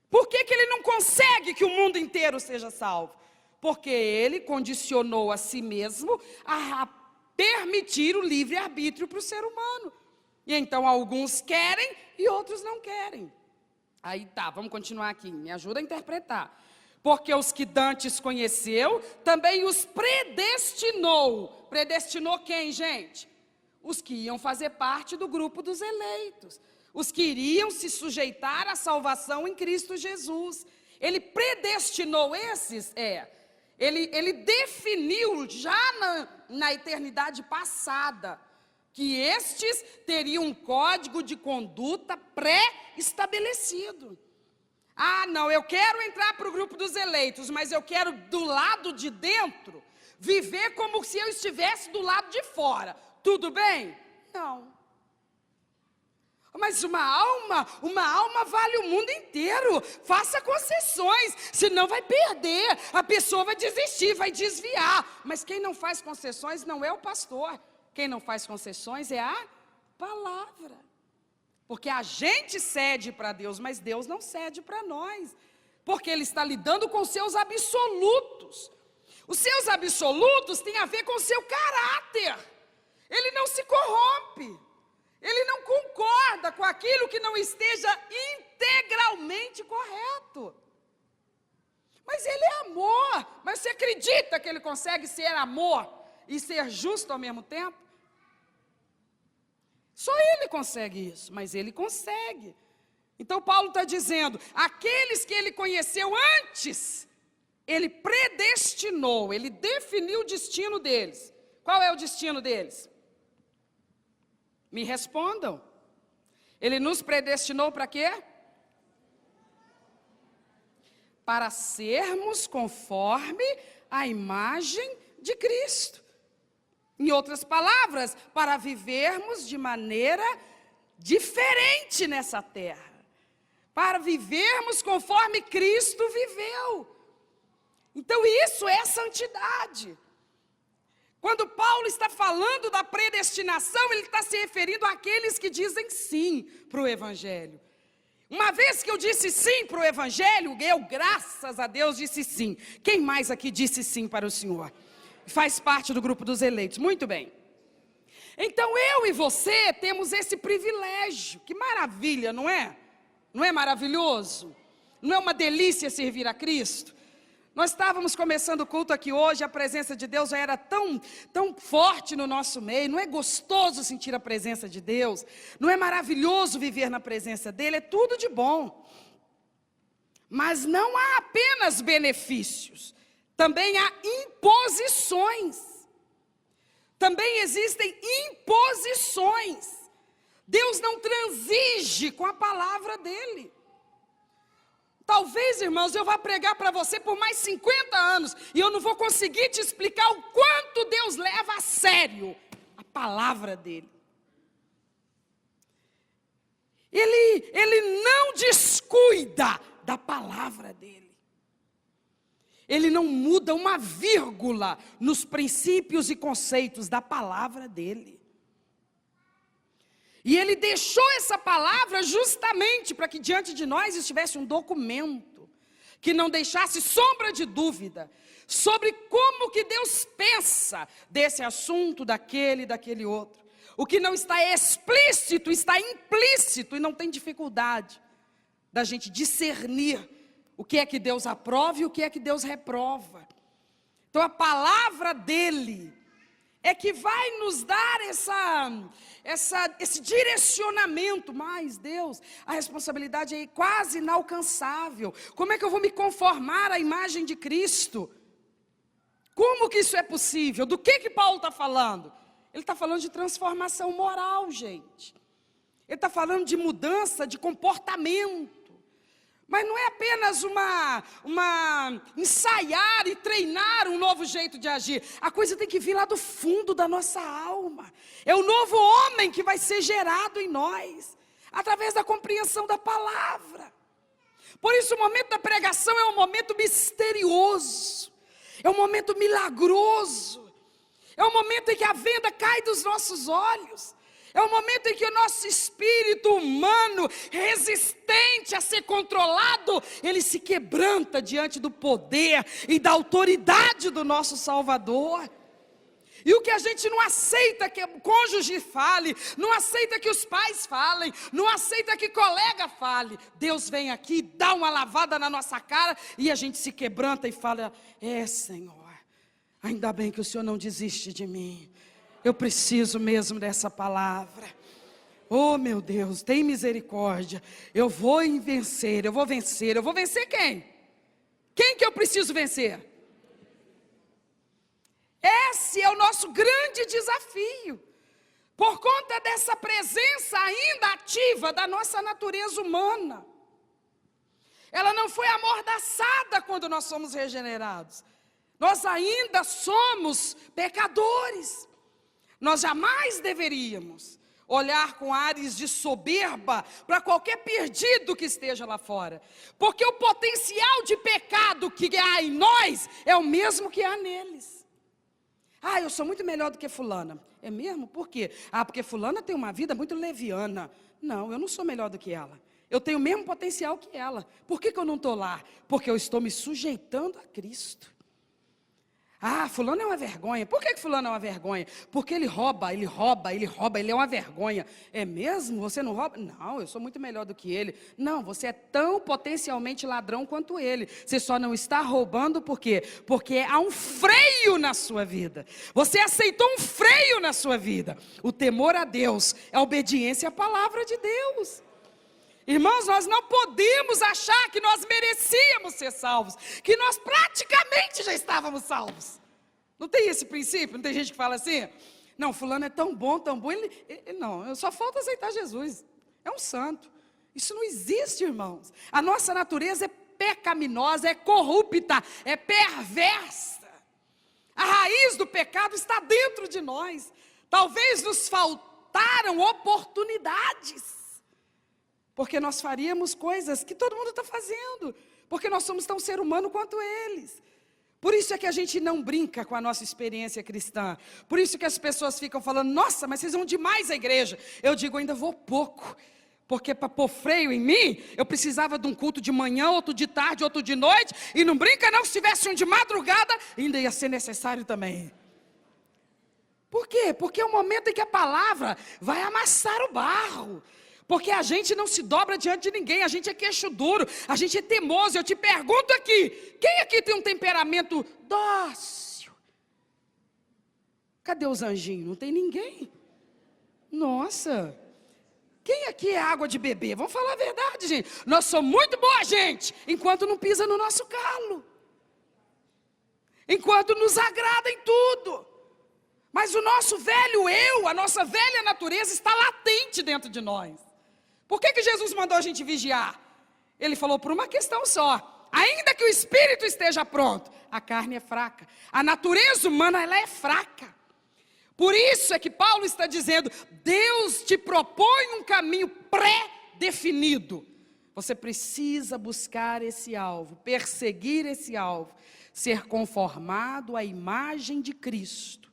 Por que ele não consegue que o mundo inteiro seja salvo? Porque ele condicionou a si mesmo a permitir o livre-arbítrio para o ser humano. E então alguns querem e outros não querem. Aí tá, vamos continuar aqui, me ajuda a interpretar. Porque os que dantes conheceu, também os predestinou. Predestinou quem, gente? Os que iam fazer parte do grupo dos eleitos. Os que iriam se sujeitar à salvação em Cristo Jesus. Ele predestinou esses, Ele definiu já na eternidade passada que estes teriam um código de conduta pré-estabelecido. Ah, não, eu quero entrar para o grupo dos eleitos, mas eu quero do lado de dentro viver como se eu estivesse do lado de fora. Tudo bem? Não. Mas uma alma vale o mundo inteiro. Faça concessões, senão vai perder. A pessoa vai desistir, vai desviar. Mas quem não faz concessões não é o pastor. Quem não faz concessões é a palavra. Porque a gente cede para Deus, mas Deus não cede para nós. Porque Ele está lidando com os seus absolutos. Os seus absolutos têm a ver com o seu caráter. Ele não se corrompe. Ele não concorda com aquilo que não esteja integralmente correto. Mas Ele é amor. Mas você acredita que Ele consegue ser amor e ser justo ao mesmo tempo? Só Ele consegue isso, mas Ele consegue. Então Paulo está dizendo, aqueles que Ele conheceu antes, Ele predestinou, Ele definiu o destino deles. Qual é o destino deles? Me respondam. Ele nos predestinou para quê? Para sermos conforme a imagem de Cristo. Em outras palavras, para vivermos de maneira diferente nessa terra. Para vivermos conforme Cristo viveu. Então isso é santidade. Quando Paulo está falando da predestinação, ele está se referindo àqueles que dizem sim para o Evangelho. Uma vez que eu disse sim para o Evangelho, eu, graças a Deus, disse sim. Quem mais aqui disse sim para o Senhor? Faz parte do grupo dos eleitos. Muito bem. Então eu e você temos esse privilégio. Que maravilha, não é? Não é maravilhoso? Não é uma delícia servir a Cristo? Nós estávamos começando o culto aqui hoje, a presença de Deus já era tão forte no nosso meio. Não é gostoso sentir a presença de Deus? Não é maravilhoso viver na presença dEle? É tudo de bom. Mas não há apenas benefícios, também há imposições. Também existem imposições. Deus não transige com a palavra dEle. Talvez, irmãos, eu vá pregar para você por mais 50 anos e eu não vou conseguir te explicar o quanto Deus leva a sério a palavra dEle. Ele não descuida da palavra dEle. Ele não muda uma vírgula nos princípios e conceitos da palavra dele. E ele deixou essa palavra justamente para que diante de nós estivesse um documento que não deixasse sombra de dúvida sobre como que Deus pensa desse assunto, daquele outro. O que não está explícito, está implícito, e não tem dificuldade da gente discernir o que é que Deus aprova e o que é que Deus reprova. Então a palavra dele é que vai nos dar esse direcionamento. Mas Deus, a responsabilidade é quase inalcançável. Como é que eu vou me conformar à imagem de Cristo? Como que isso é possível? Do que Paulo está falando? Ele está falando de transformação moral, gente. Ele está falando de mudança de comportamento. Mas não é apenas ensaiar e treinar um novo jeito de agir. A coisa tem que vir lá do fundo da nossa alma. É o novo homem que vai ser gerado em nós, através da compreensão da palavra. Por isso o momento da pregação é um momento misterioso. É um momento milagroso. É um momento em que a venda cai dos nossos olhos. É o momento em que o nosso espírito humano, resistente a ser controlado, ele se quebranta diante do poder e da autoridade do nosso Salvador. E o que a gente não aceita que o cônjuge fale, não aceita que os pais falem, não aceita que colega fale, Deus vem aqui, dá uma lavada na nossa cara e a gente se quebranta e fala: Senhor, ainda bem que o Senhor não desiste de mim. Eu preciso mesmo dessa palavra. Oh meu Deus, tem misericórdia. Eu vou vencer, eu vou vencer. Eu vou vencer quem? Quem que eu preciso vencer? Esse é o nosso grande desafio. Por conta dessa presença ainda ativa da nossa natureza humana. Ela não foi amordaçada quando nós somos regenerados. Nós ainda somos pecadores. Nós jamais deveríamos olhar com ares de soberba para qualquer perdido que esteja lá fora. Porque o potencial de pecado que há em nós é o mesmo que há neles. Eu sou muito melhor do que fulana. É mesmo? Por quê? Porque fulana tem uma vida muito leviana. Não, eu não sou melhor do que ela. Eu tenho o mesmo potencial que ela. Por que eu não estou lá? Porque eu estou me sujeitando a Cristo. Fulano é uma vergonha. Por que fulano é uma vergonha? Porque ele rouba, ele é uma vergonha. É mesmo? Você não rouba? Não, eu sou muito melhor do que ele. Não, você é tão potencialmente ladrão quanto ele. Você só não está roubando por quê? Porque há um freio na sua vida. Você aceitou um freio na sua vida. O temor a Deus é a obediência à palavra de Deus. Irmãos, nós não podemos achar que nós merecíamos ser salvos, que nós praticamente já estávamos salvos. Não tem esse princípio? Não tem gente que fala assim: não, fulano é tão bom, não, só falta aceitar Jesus, é um santo. Isso não existe, irmãos. A nossa natureza é pecaminosa, é corrupta, é perversa. A raiz do pecado está dentro de nós. Talvez nos faltaram oportunidades, porque nós faríamos coisas que todo mundo está fazendo, porque nós somos tão ser humano quanto eles. Por isso é que a gente não brinca com a nossa experiência cristã. Por isso que as pessoas ficam falando: nossa, mas vocês vão demais à igreja. Eu digo: ainda vou pouco, porque para pôr freio em mim, eu precisava de um culto de manhã, outro de tarde, outro de noite. E não brinca não, se tivesse um de madrugada, ainda ia ser necessário também. Por quê? Porque é o momento em que a palavra vai amassar o barro. Porque a gente não se dobra diante de ninguém, a gente é queixo duro, a gente é teimoso. Eu te pergunto aqui: quem aqui tem um temperamento dócil? Cadê os anjinhos? Não tem ninguém. Nossa, quem aqui é água de beber? Vamos falar a verdade, gente. Nós somos muito boa gente, enquanto não pisa no nosso calo, enquanto nos agrada em tudo. Mas o nosso velho eu, a nossa velha natureza está latente dentro de nós. Por que Jesus mandou a gente vigiar? Ele falou por uma questão só: ainda que o espírito esteja pronto, a carne é fraca. A natureza humana, ela é fraca. Por isso é que Paulo está dizendo: Deus te propõe um caminho pré-definido. Você precisa buscar esse alvo, perseguir esse alvo, ser conformado à imagem de Cristo.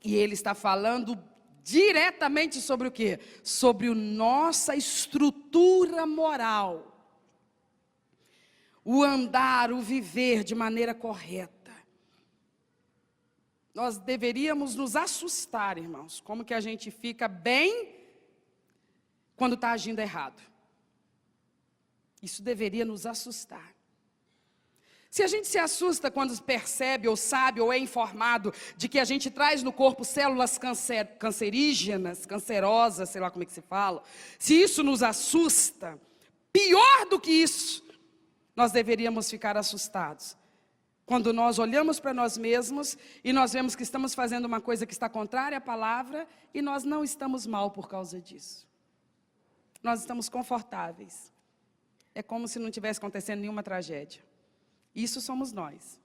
E ele está falando diretamente sobre o quê? Sobre a nossa estrutura moral. O andar, o viver de maneira correta. Nós deveríamos nos assustar, irmãos, como que a gente fica bem quando está agindo errado. Isso deveria nos assustar. Se a gente se assusta quando percebe ou sabe ou é informado de que a gente traz no corpo células cancerígenas, cancerosas, sei lá como é que se fala, se isso nos assusta, pior do que isso, nós deveríamos ficar assustados. Quando nós olhamos para nós mesmos e nós vemos que estamos fazendo uma coisa que está contrária à palavra e nós não estamos mal por causa disso. Nós estamos confortáveis. É como se não tivesse acontecendo nenhuma tragédia. Isso somos nós,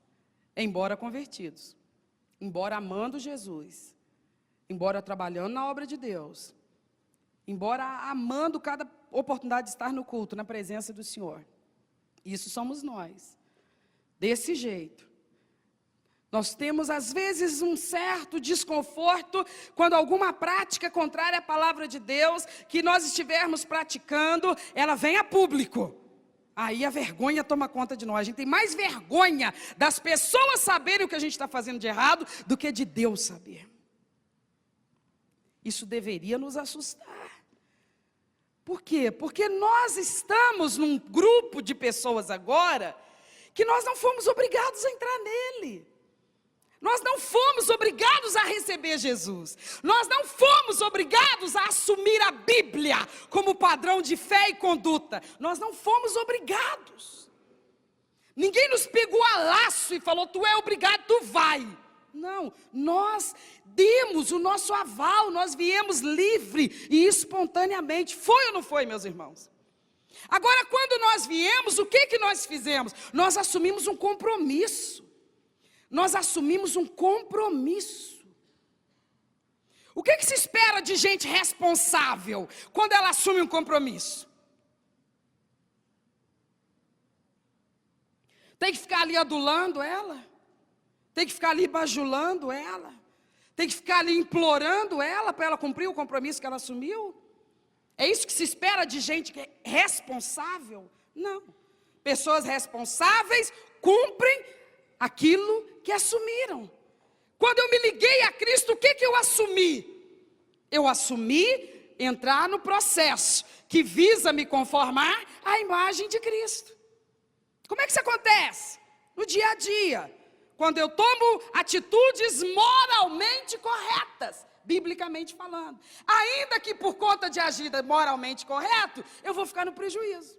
embora convertidos, embora amando Jesus, embora trabalhando na obra de Deus, embora amando cada oportunidade de estar no culto, na presença do Senhor. Isso somos nós, desse jeito. Nós temos às vezes um certo desconforto quando alguma prática contrária à palavra de Deus, que nós estivermos praticando, ela vem a público. Aí a vergonha toma conta de nós. A gente tem mais vergonha das pessoas saberem o que a gente está fazendo de errado do que de Deus saber. Isso deveria nos assustar. Por quê? Porque nós estamos num grupo de pessoas agora que nós não fomos obrigados a entrar nele. Nós não fomos obrigados a receber Jesus. Nós não fomos obrigados a assumir a Bíblia como padrão de fé e conduta. Nós não fomos obrigados. Ninguém nos pegou a laço e falou, tu é obrigado, tu vai. Não, nós demos o nosso aval, nós viemos livre e espontaneamente. Foi ou não foi, meus irmãos? Agora, quando nós viemos, o que nós fizemos? Nós assumimos um compromisso. Nós assumimos um compromisso. O que se espera de gente responsável quando ela assume um compromisso? Tem que ficar ali adulando ela? Tem que ficar ali bajulando ela? Tem que ficar ali implorando ela para ela cumprir o compromisso que ela assumiu? É isso que se espera de gente que é responsável? Não. Pessoas responsáveis cumprem aquilo que assumiram. Quando eu me liguei a Cristo, o que eu assumi? Eu assumi entrar no processo que visa me conformar à imagem de Cristo. Como é que isso acontece? No dia a dia. Quando eu tomo atitudes moralmente corretas, biblicamente falando. Ainda que por conta de agir moralmente correto, eu vou ficar no prejuízo.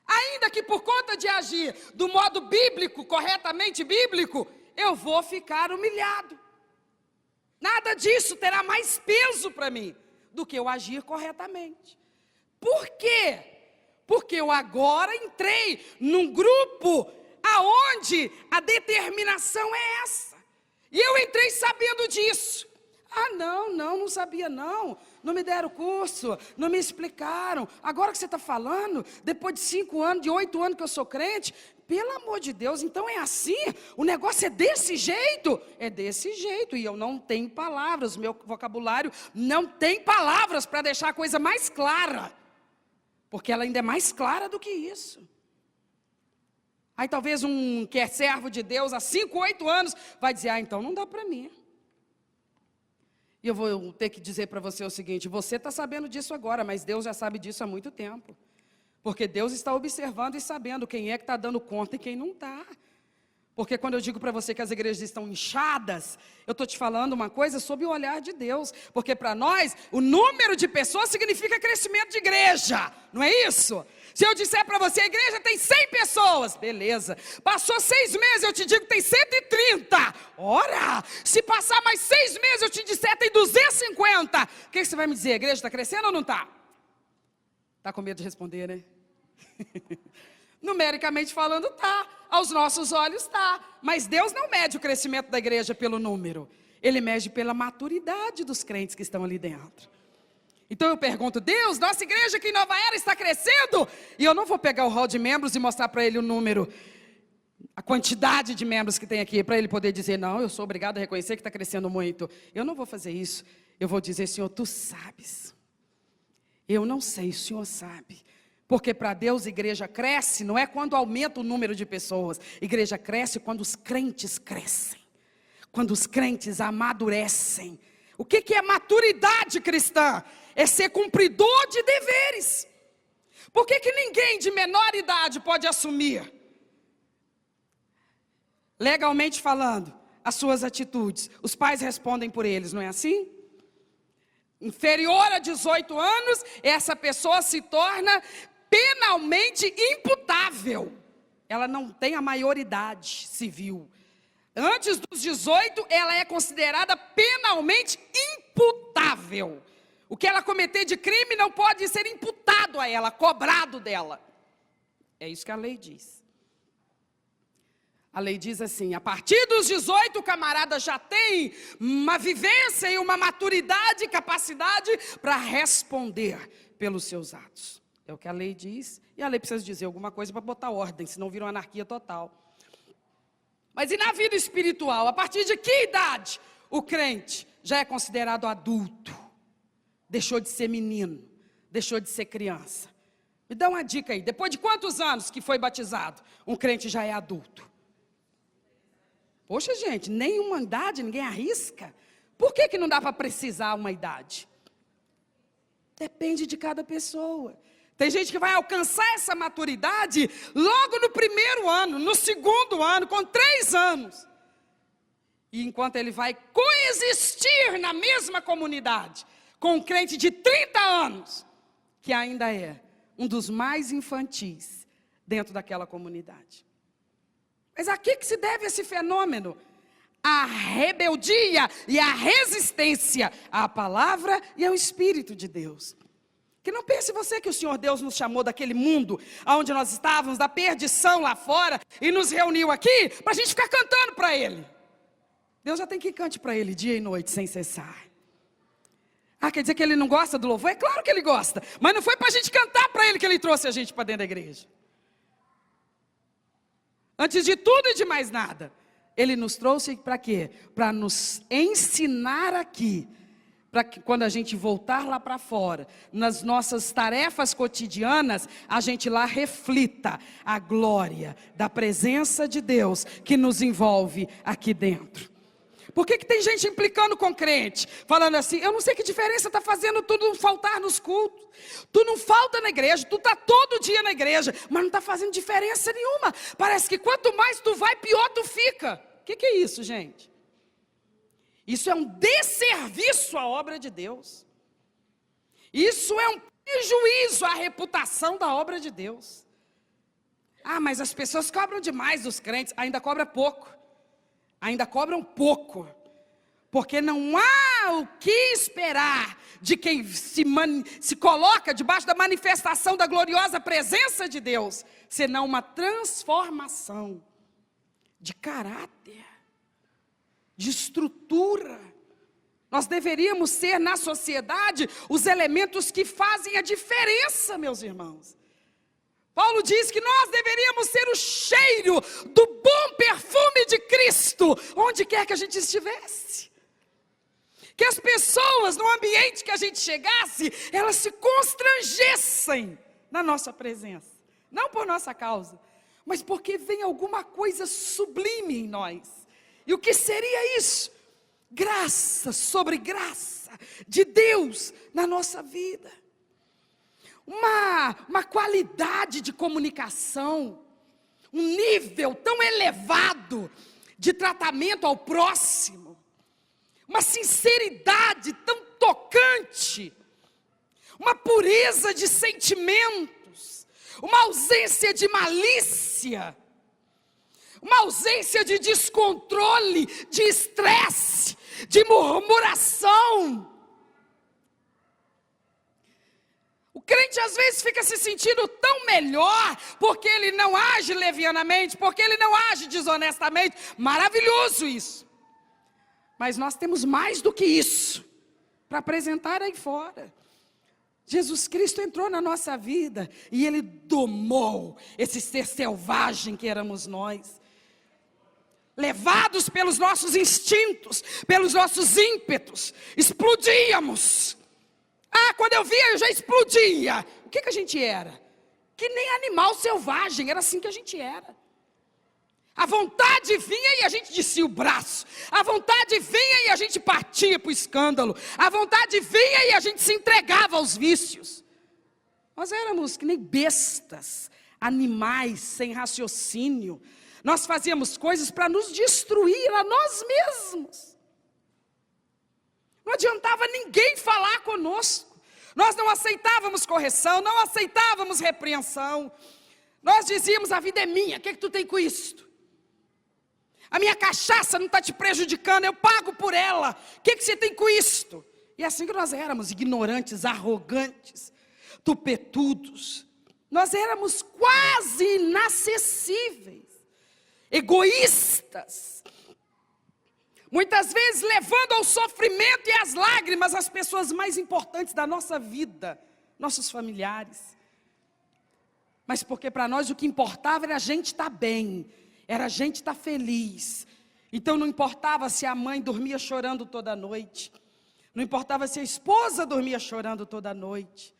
Ainda que por conta de agir do modo bíblico, corretamente bíblico, eu vou ficar humilhado. Nada disso terá mais peso para mim do que eu agir corretamente. Por quê? Porque eu agora entrei num grupo aonde a determinação é essa. E eu entrei sabendo disso. Ah, não sabia não me deram curso, não me explicaram. Agora que você está falando, depois de 5 anos, de 8 anos que eu sou crente, pelo amor de Deus, então é assim? O negócio é desse jeito? É desse jeito, e eu não tenho palavras, o meu vocabulário não tem palavras para deixar a coisa mais clara, porque ela ainda é mais clara do que isso. Aí talvez um que é servo de Deus há 5, 8 anos, vai dizer, então não dá para mim. E eu vou ter que dizer para você o seguinte, você está sabendo disso agora, mas Deus já sabe disso há muito tempo. Porque Deus está observando e sabendo quem é que está dando conta e quem não está. Porque quando eu digo para você que as igrejas estão inchadas, eu estou te falando uma coisa sob o olhar de Deus. Porque para nós, o número de pessoas significa crescimento de igreja, não é isso? Se eu disser para você, a igreja tem 100 pessoas, beleza. Passou 6 meses, eu te digo que tem 130. Ora, se passar mais 6 meses, eu te disser tem 250. O que você vai me dizer? A igreja está crescendo ou não está? Está com medo de responder, né? Numericamente falando, tá. Aos nossos olhos, tá. Mas Deus não mede o crescimento da igreja pelo número. Ele mede pela maturidade dos crentes que estão ali dentro. Então eu pergunto, Deus, nossa igreja aqui em Nova Era está crescendo? E eu não vou pegar o hall de membros e mostrar para ele o número, a quantidade de membros que tem aqui, para ele poder dizer, não, eu sou obrigado a reconhecer que está crescendo muito. Eu não vou fazer isso. Eu vou dizer, Senhor, tu sabes. Eu não sei, o Senhor sabe. Porque para Deus, igreja cresce, não é quando aumenta o número de pessoas. Igreja cresce quando os crentes crescem. Quando os crentes amadurecem. O que é maturidade cristã? É ser cumpridor de deveres. Por que ninguém de menor idade pode assumir, legalmente falando, as suas atitudes? Os pais respondem por eles, não é assim? Inferior a 18 anos, essa pessoa se torna penalmente imputável. Ela não tem a maioridade civil. Antes dos 18, ela é considerada penalmente imputável. O que ela cometer de crime não pode ser imputado a ela, cobrado dela. É isso que a lei diz. A lei diz assim, a partir dos 18, o camarada já tem uma vivência e uma maturidade e capacidade para responder pelos seus atos. É o que a lei diz, e a lei precisa dizer alguma coisa para botar ordem, senão vira uma anarquia total. Mas e na vida espiritual? A partir de que idade o crente já é considerado adulto? Deixou de ser menino, deixou de ser criança. Me dá uma dica aí, depois de quantos anos que foi batizado, um crente já é adulto? Poxa gente, nenhuma idade, ninguém arrisca. Por que não dá para precisar uma idade? Depende de cada pessoa. Tem gente que vai alcançar essa maturidade logo no primeiro ano, no segundo ano, com 3 anos. E enquanto ele vai coexistir na mesma comunidade, com um crente de 30 anos, que ainda é um dos mais infantis dentro daquela comunidade. Mas a que se deve esse fenômeno? A rebeldia e a resistência à palavra e ao Espírito de Deus. Que não pense você que o Senhor Deus nos chamou daquele mundo onde nós estávamos, da perdição lá fora, e nos reuniu aqui para a gente ficar cantando para Ele. Deus já tem que cante para Ele dia e noite sem cessar. Ah, quer dizer que Ele não gosta do louvor? É claro que Ele gosta, mas não foi para a gente cantar para Ele que Ele trouxe a gente para dentro da igreja. Antes de tudo e de mais nada, Ele nos trouxe para quê? Para nos ensinar aqui, para que quando a gente voltar lá para fora, nas nossas tarefas cotidianas, a gente lá reflita a glória da presença de Deus que nos envolve aqui dentro. Por que tem gente implicando com crente, falando assim, eu não sei que diferença está fazendo tu não faltar nos cultos, tu não falta na igreja, tu está todo dia na igreja, mas não está fazendo diferença nenhuma, parece que quanto mais tu vai, pior tu fica. O que é isso, gente? Isso é um desserviço à obra de Deus. Isso é um prejuízo à reputação da obra de Deus. Ah, mas as pessoas cobram demais dos crentes, ainda cobra pouco. Ainda cobram pouco, porque não há o que esperar de quem se coloca debaixo da manifestação da gloriosa presença de Deus, senão uma transformação de caráter, de estrutura. Nós deveríamos ser na sociedade os elementos que fazem a diferença, meus irmãos. Paulo diz que nós deveríamos ser o cheiro do bom perfume de Cristo, onde quer que a gente estivesse. Que as pessoas, no ambiente que a gente chegasse, elas se constrangessem na nossa presença. Não por nossa causa, mas porque vem alguma coisa sublime em nós. E o que seria isso? Graça sobre graça de Deus na nossa vida. Uma qualidade de comunicação, um nível tão elevado de tratamento ao próximo, uma sinceridade tão tocante, uma pureza de sentimentos, uma ausência de malícia, uma ausência de descontrole, de estresse, de murmuração. O crente às vezes fica se sentindo tão melhor, porque ele não age levianamente, porque ele não age desonestamente. Maravilhoso isso. Mas nós temos mais do que isso para apresentar aí fora. Jesus Cristo entrou na nossa vida e Ele domou esse ser selvagem que éramos nós. Levados pelos nossos instintos, pelos nossos ímpetos, explodíamos. Quando eu via, eu já explodia. O que a gente era? Que nem animal selvagem, era assim que a gente era. A vontade vinha e a gente descia o braço. A vontade vinha e a gente partia para o escândalo. A vontade vinha e a gente se entregava aos vícios. Nós éramos que nem bestas, animais sem raciocínio. Nós fazíamos coisas para nos destruir a nós mesmos. Não adiantava ninguém falar conosco. Nós não aceitávamos correção, não aceitávamos repreensão. Nós dizíamos, a vida é minha, o que tu tem com isto? A minha cachaça não está te prejudicando, eu pago por ela. O que você tem com isto? E assim que nós éramos, ignorantes, arrogantes, tupetudos. Nós éramos quase inacessíveis, egoístas. Muitas vezes levando ao sofrimento e às lágrimas as pessoas mais importantes da nossa vida, nossos familiares. Mas porque para nós o que importava era a gente estar bem. Era a gente estar feliz. Então não importava se a mãe dormia chorando toda noite. Não importava se a esposa dormia chorando toda noite.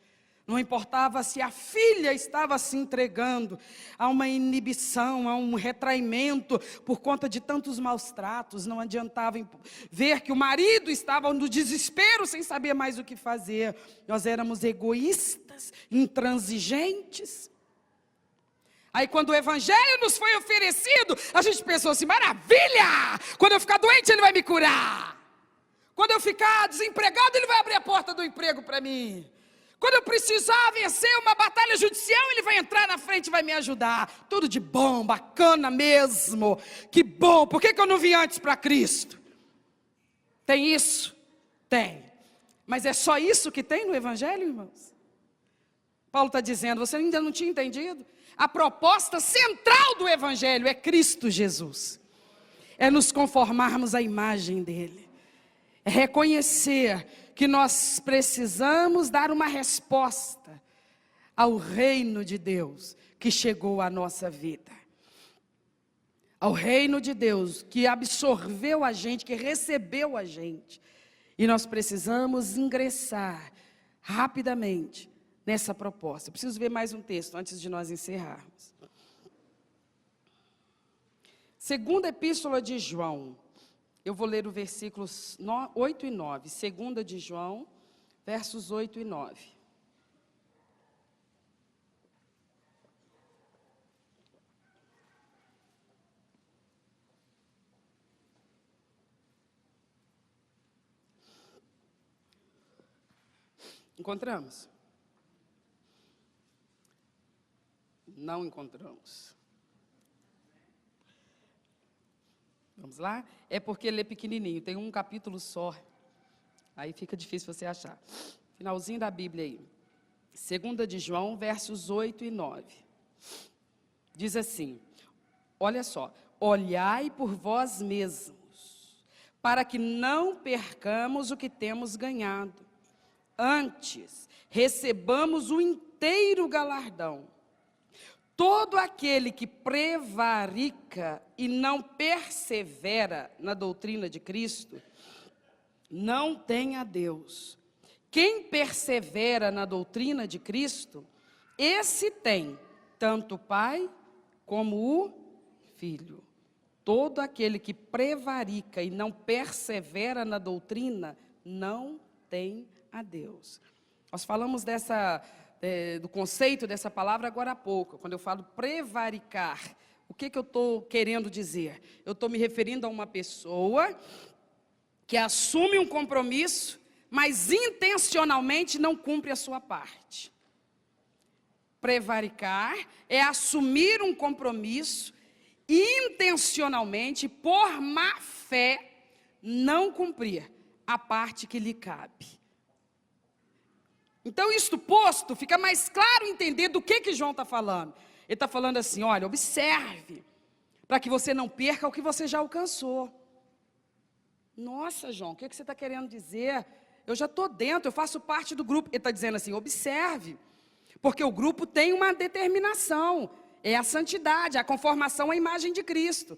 Não importava se a filha estava se entregando a uma inibição, a um retraimento por conta de tantos maus tratos. Não adiantava ver que o marido estava no desespero sem saber mais o que fazer. Nós éramos egoístas, intransigentes. Aí quando o evangelho nos foi oferecido, a gente pensou assim, maravilha! Quando eu ficar doente, ele vai me curar. Quando eu ficar desempregado, ele vai abrir a porta do emprego para mim. Quando eu precisar vencer uma batalha judicial, ele vai entrar na frente e vai me ajudar. Tudo de bom, bacana mesmo. Que bom, por que eu não vim antes para Cristo? Tem isso? Tem. Mas é só isso que tem no evangelho, irmãos? Paulo está dizendo, você ainda não tinha entendido? A proposta central do evangelho é Cristo Jesus. É nos conformarmos à imagem dele. É reconhecer que nós precisamos dar uma resposta ao reino de Deus que chegou à nossa vida. Ao reino de Deus que absorveu a gente, que recebeu a gente. E nós precisamos ingressar rapidamente nessa proposta. Eu preciso ver mais um texto antes de nós encerrarmos. Segunda Epístola de João. Eu vou ler os versículos 8 e 9. Segunda de João, versos 8 e 9. Encontramos? Não encontramos. Vamos lá? É porque ele é pequenininho, tem um capítulo só. Aí fica difícil você achar. Finalzinho da Bíblia aí. 2 de João, versos 8 e 9. Diz assim, olha só. Olhai por vós mesmos, para que não percamos o que temos ganhado. Antes, recebamos o inteiro galardão. Todo aquele que prevarica e não persevera na doutrina de Cristo, não tem a Deus. Quem persevera na doutrina de Cristo, esse tem tanto o Pai como o Filho. Todo aquele que prevarica e não persevera na doutrina, não tem a Deus. Nós falamos do conceito dessa palavra agora há pouco, quando eu falo prevaricar. O que eu estou querendo dizer? Eu estou me referindo a uma pessoa que assume um compromisso, mas intencionalmente não cumpre a sua parte. Prevaricar é assumir um compromisso intencionalmente, por má fé, não cumprir a parte que lhe cabe. Então, isto posto, fica mais claro entender do que João está falando. Ele está falando assim, olha, observe, para que você não perca o que você já alcançou. Nossa, João, o que você está querendo dizer? eu já estou dentro, eu faço parte do grupo. Ele está dizendo assim, observe, porque o grupo tem uma determinação, é a santidade, a conformação à imagem de Cristo.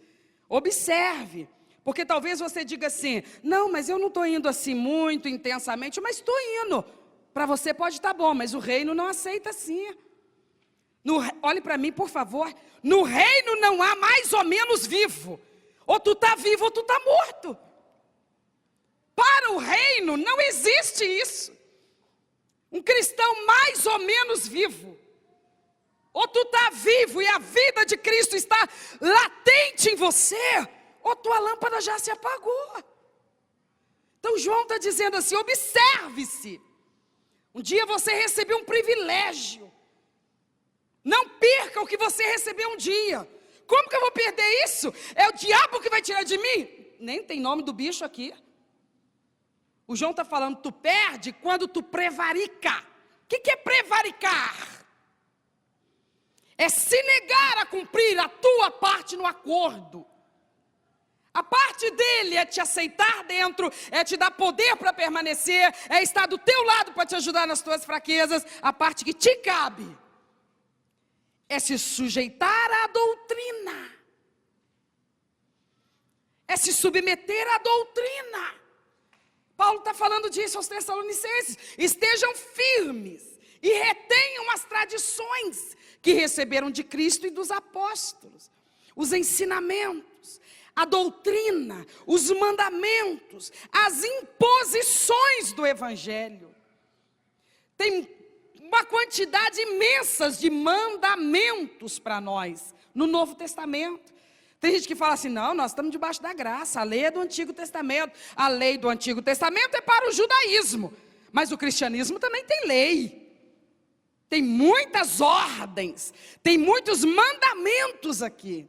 Observe, porque talvez você diga assim, não, mas eu não estou indo assim muito intensamente, mas estou indo. Para você pode estar bom, mas o reino não aceita assim. Olhe para mim, por favor. No reino não há mais ou menos vivo. Ou tu está vivo ou tu está morto. Para o reino não existe isso. Um cristão mais ou menos vivo. Ou tu está vivo e a vida de Cristo está latente em você, ou tua lâmpada já se apagou. Então João está dizendo assim, observe-se. Um dia você recebeu um privilégio. Não perca o que você recebeu um dia. Como que eu vou perder isso? É o diabo que vai tirar de mim? Nem tem nome do bicho aqui. O João está falando, tu perde quando tu prevarica. O que é prevaricar? É se negar a cumprir a tua parte no acordo. A parte dele é te aceitar dentro, é te dar poder para permanecer, é estar do teu lado para te ajudar nas tuas fraquezas. A parte que te cabe é se sujeitar à doutrina, é se submeter à doutrina. Paulo está falando disso aos Tessalonicenses. Estejam firmes e retenham as tradições que receberam de Cristo e dos apóstolos, os ensinamentos, a doutrina, os mandamentos, as imposições do Evangelho. Tem uma quantidade imensa de mandamentos para nós no Novo Testamento. Tem gente que fala assim, não, nós estamos debaixo da graça, a lei é do Antigo Testamento. A lei do Antigo Testamento é para o judaísmo, mas o cristianismo também tem lei. Tem muitas ordens, tem muitos mandamentos aqui.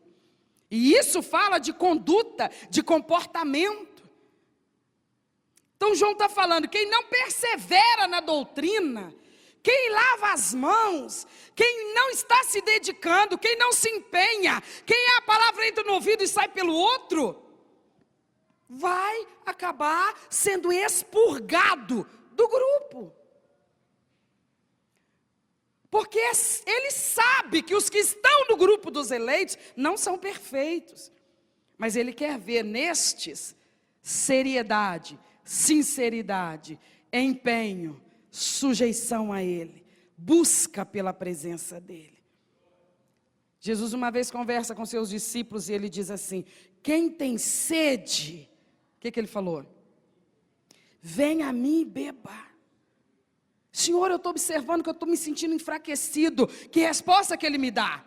E isso fala de conduta, de comportamento. Então João está falando, quem não persevera na doutrina, quem lava as mãos, quem não está se dedicando, quem não se empenha, quem a palavra entra no ouvido e sai pelo outro, vai acabar sendo expurgado do grupo. Porque ele sabe que os que estão no grupo dos eleitos não são perfeitos. Mas ele quer ver nestes seriedade, sinceridade, empenho, sujeição a ele, busca pela presença dele. Jesus uma vez conversa com seus discípulos e ele diz assim, quem tem sede, o que ele falou? Venha a mim e beba. Senhor, eu estou observando que eu estou me sentindo enfraquecido. Que resposta que ele me dá?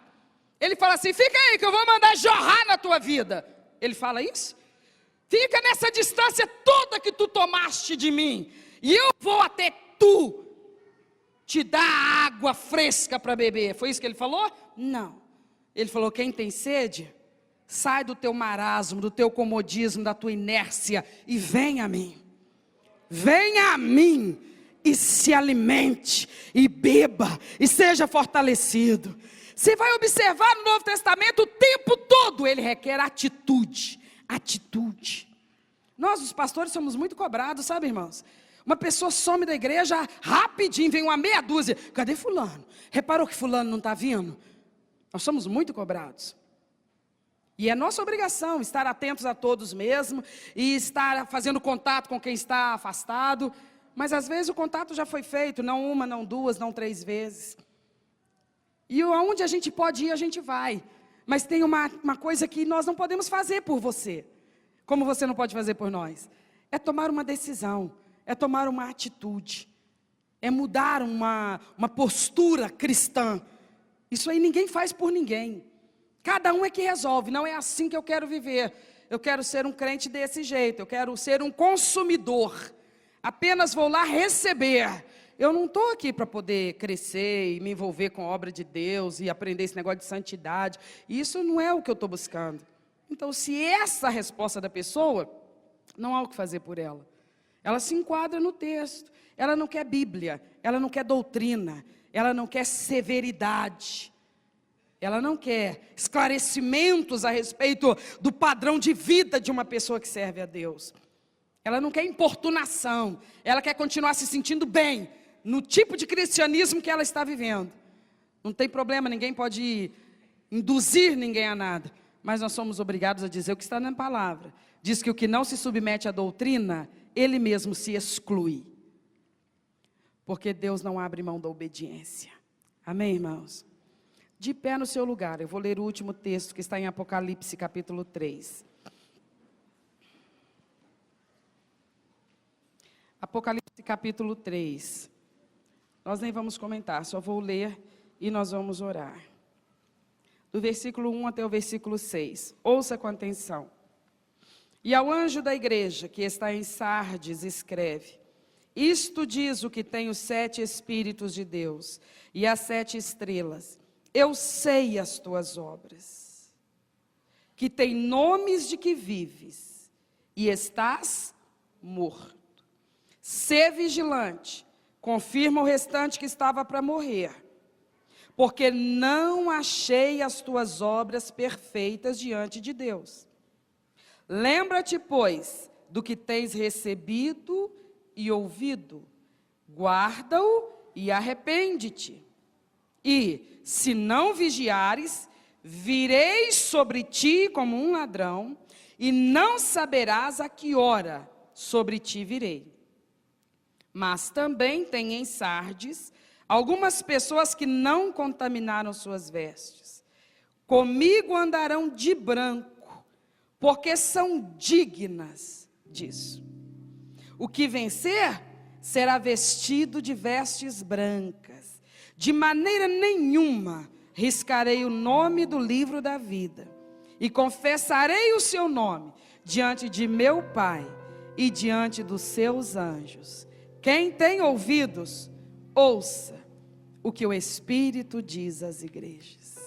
Ele fala assim, fica aí que eu vou mandar jorrar na tua vida. Ele fala isso? Fica nessa distância toda que tu tomaste de mim. E eu vou até tu te dar água fresca para beber. Foi isso que ele falou? Não. Ele falou, quem tem sede, sai do teu marasmo, do teu comodismo, da tua inércia e vem a mim. Venha a mim. E se alimente, e beba, e seja fortalecido. Você vai observar no Novo Testamento o tempo todo, ele requer atitude, atitude. Nós, os pastores, somos muito cobrados, sabe, irmãos? Uma pessoa some da igreja, rapidinho, vem uma meia dúzia. Cadê fulano? Reparou que fulano não está vindo? Nós somos muito cobrados. E é nossa obrigação estar atentos a todos mesmo, e estar fazendo contato com quem está afastado. Mas às vezes o contato já foi feito, não uma, não duas, não 3 vezes. E aonde a gente pode ir, a gente vai. Mas tem uma coisa que nós não podemos fazer por você, como você não pode fazer por nós. É tomar uma decisão, é tomar uma atitude, é mudar uma postura cristã. Isso aí ninguém faz por ninguém. Cada um é que resolve, não é assim que eu quero viver. Eu quero ser um crente desse jeito, eu quero ser um consumidor. Apenas vou lá receber. Eu não estou aqui para poder crescer e me envolver com a obra de Deus e aprender esse negócio de santidade. Isso não é o que eu estou buscando. Então, se essa é a resposta da pessoa, não há o que fazer por ela. Ela se enquadra no texto. Ela não quer Bíblia, ela não quer doutrina, ela não quer severidade. Ela não quer esclarecimentos a respeito do padrão de vida de uma pessoa que serve a Deus. Ela não quer importunação. Ela quer continuar se sentindo bem no tipo de cristianismo que ela está vivendo. Não tem problema, ninguém pode induzir ninguém a nada. Mas nós somos obrigados a dizer o que está na palavra. Diz que o que não se submete à doutrina, ele mesmo se exclui. Porque Deus não abre mão da obediência. Amém, irmãos? De pé no seu lugar, eu vou ler o último texto que está em Apocalipse capítulo 3. Apocalipse capítulo 3. Nós nem vamos comentar, só vou ler e nós vamos orar. Do versículo 1 até o versículo 6. Ouça com atenção. E ao anjo da igreja que está em Sardes escreve: isto diz o que tem os 7 Espíritos de Deus e as 7 estrelas. Eu sei as tuas obras, que tem nomes de que vives, e estás morto. Sê vigilante, confirma o restante que estava para morrer, porque não achei as tuas obras perfeitas diante de Deus. Lembra-te, pois, do que tens recebido e ouvido, guarda-o e arrepende-te. E, se não vigiares, virei sobre ti como um ladrão, e não saberás a que hora sobre ti virei. Mas também tem em Sardes algumas pessoas que não contaminaram suas vestes. Comigo andarão de branco, porque são dignas disso. O que vencer será vestido de vestes brancas. De maneira nenhuma riscarei o nome do livro da vida, e confessarei o seu nome diante de meu Pai e diante dos seus anjos. Quem tem ouvidos, ouça o que o Espírito diz às igrejas.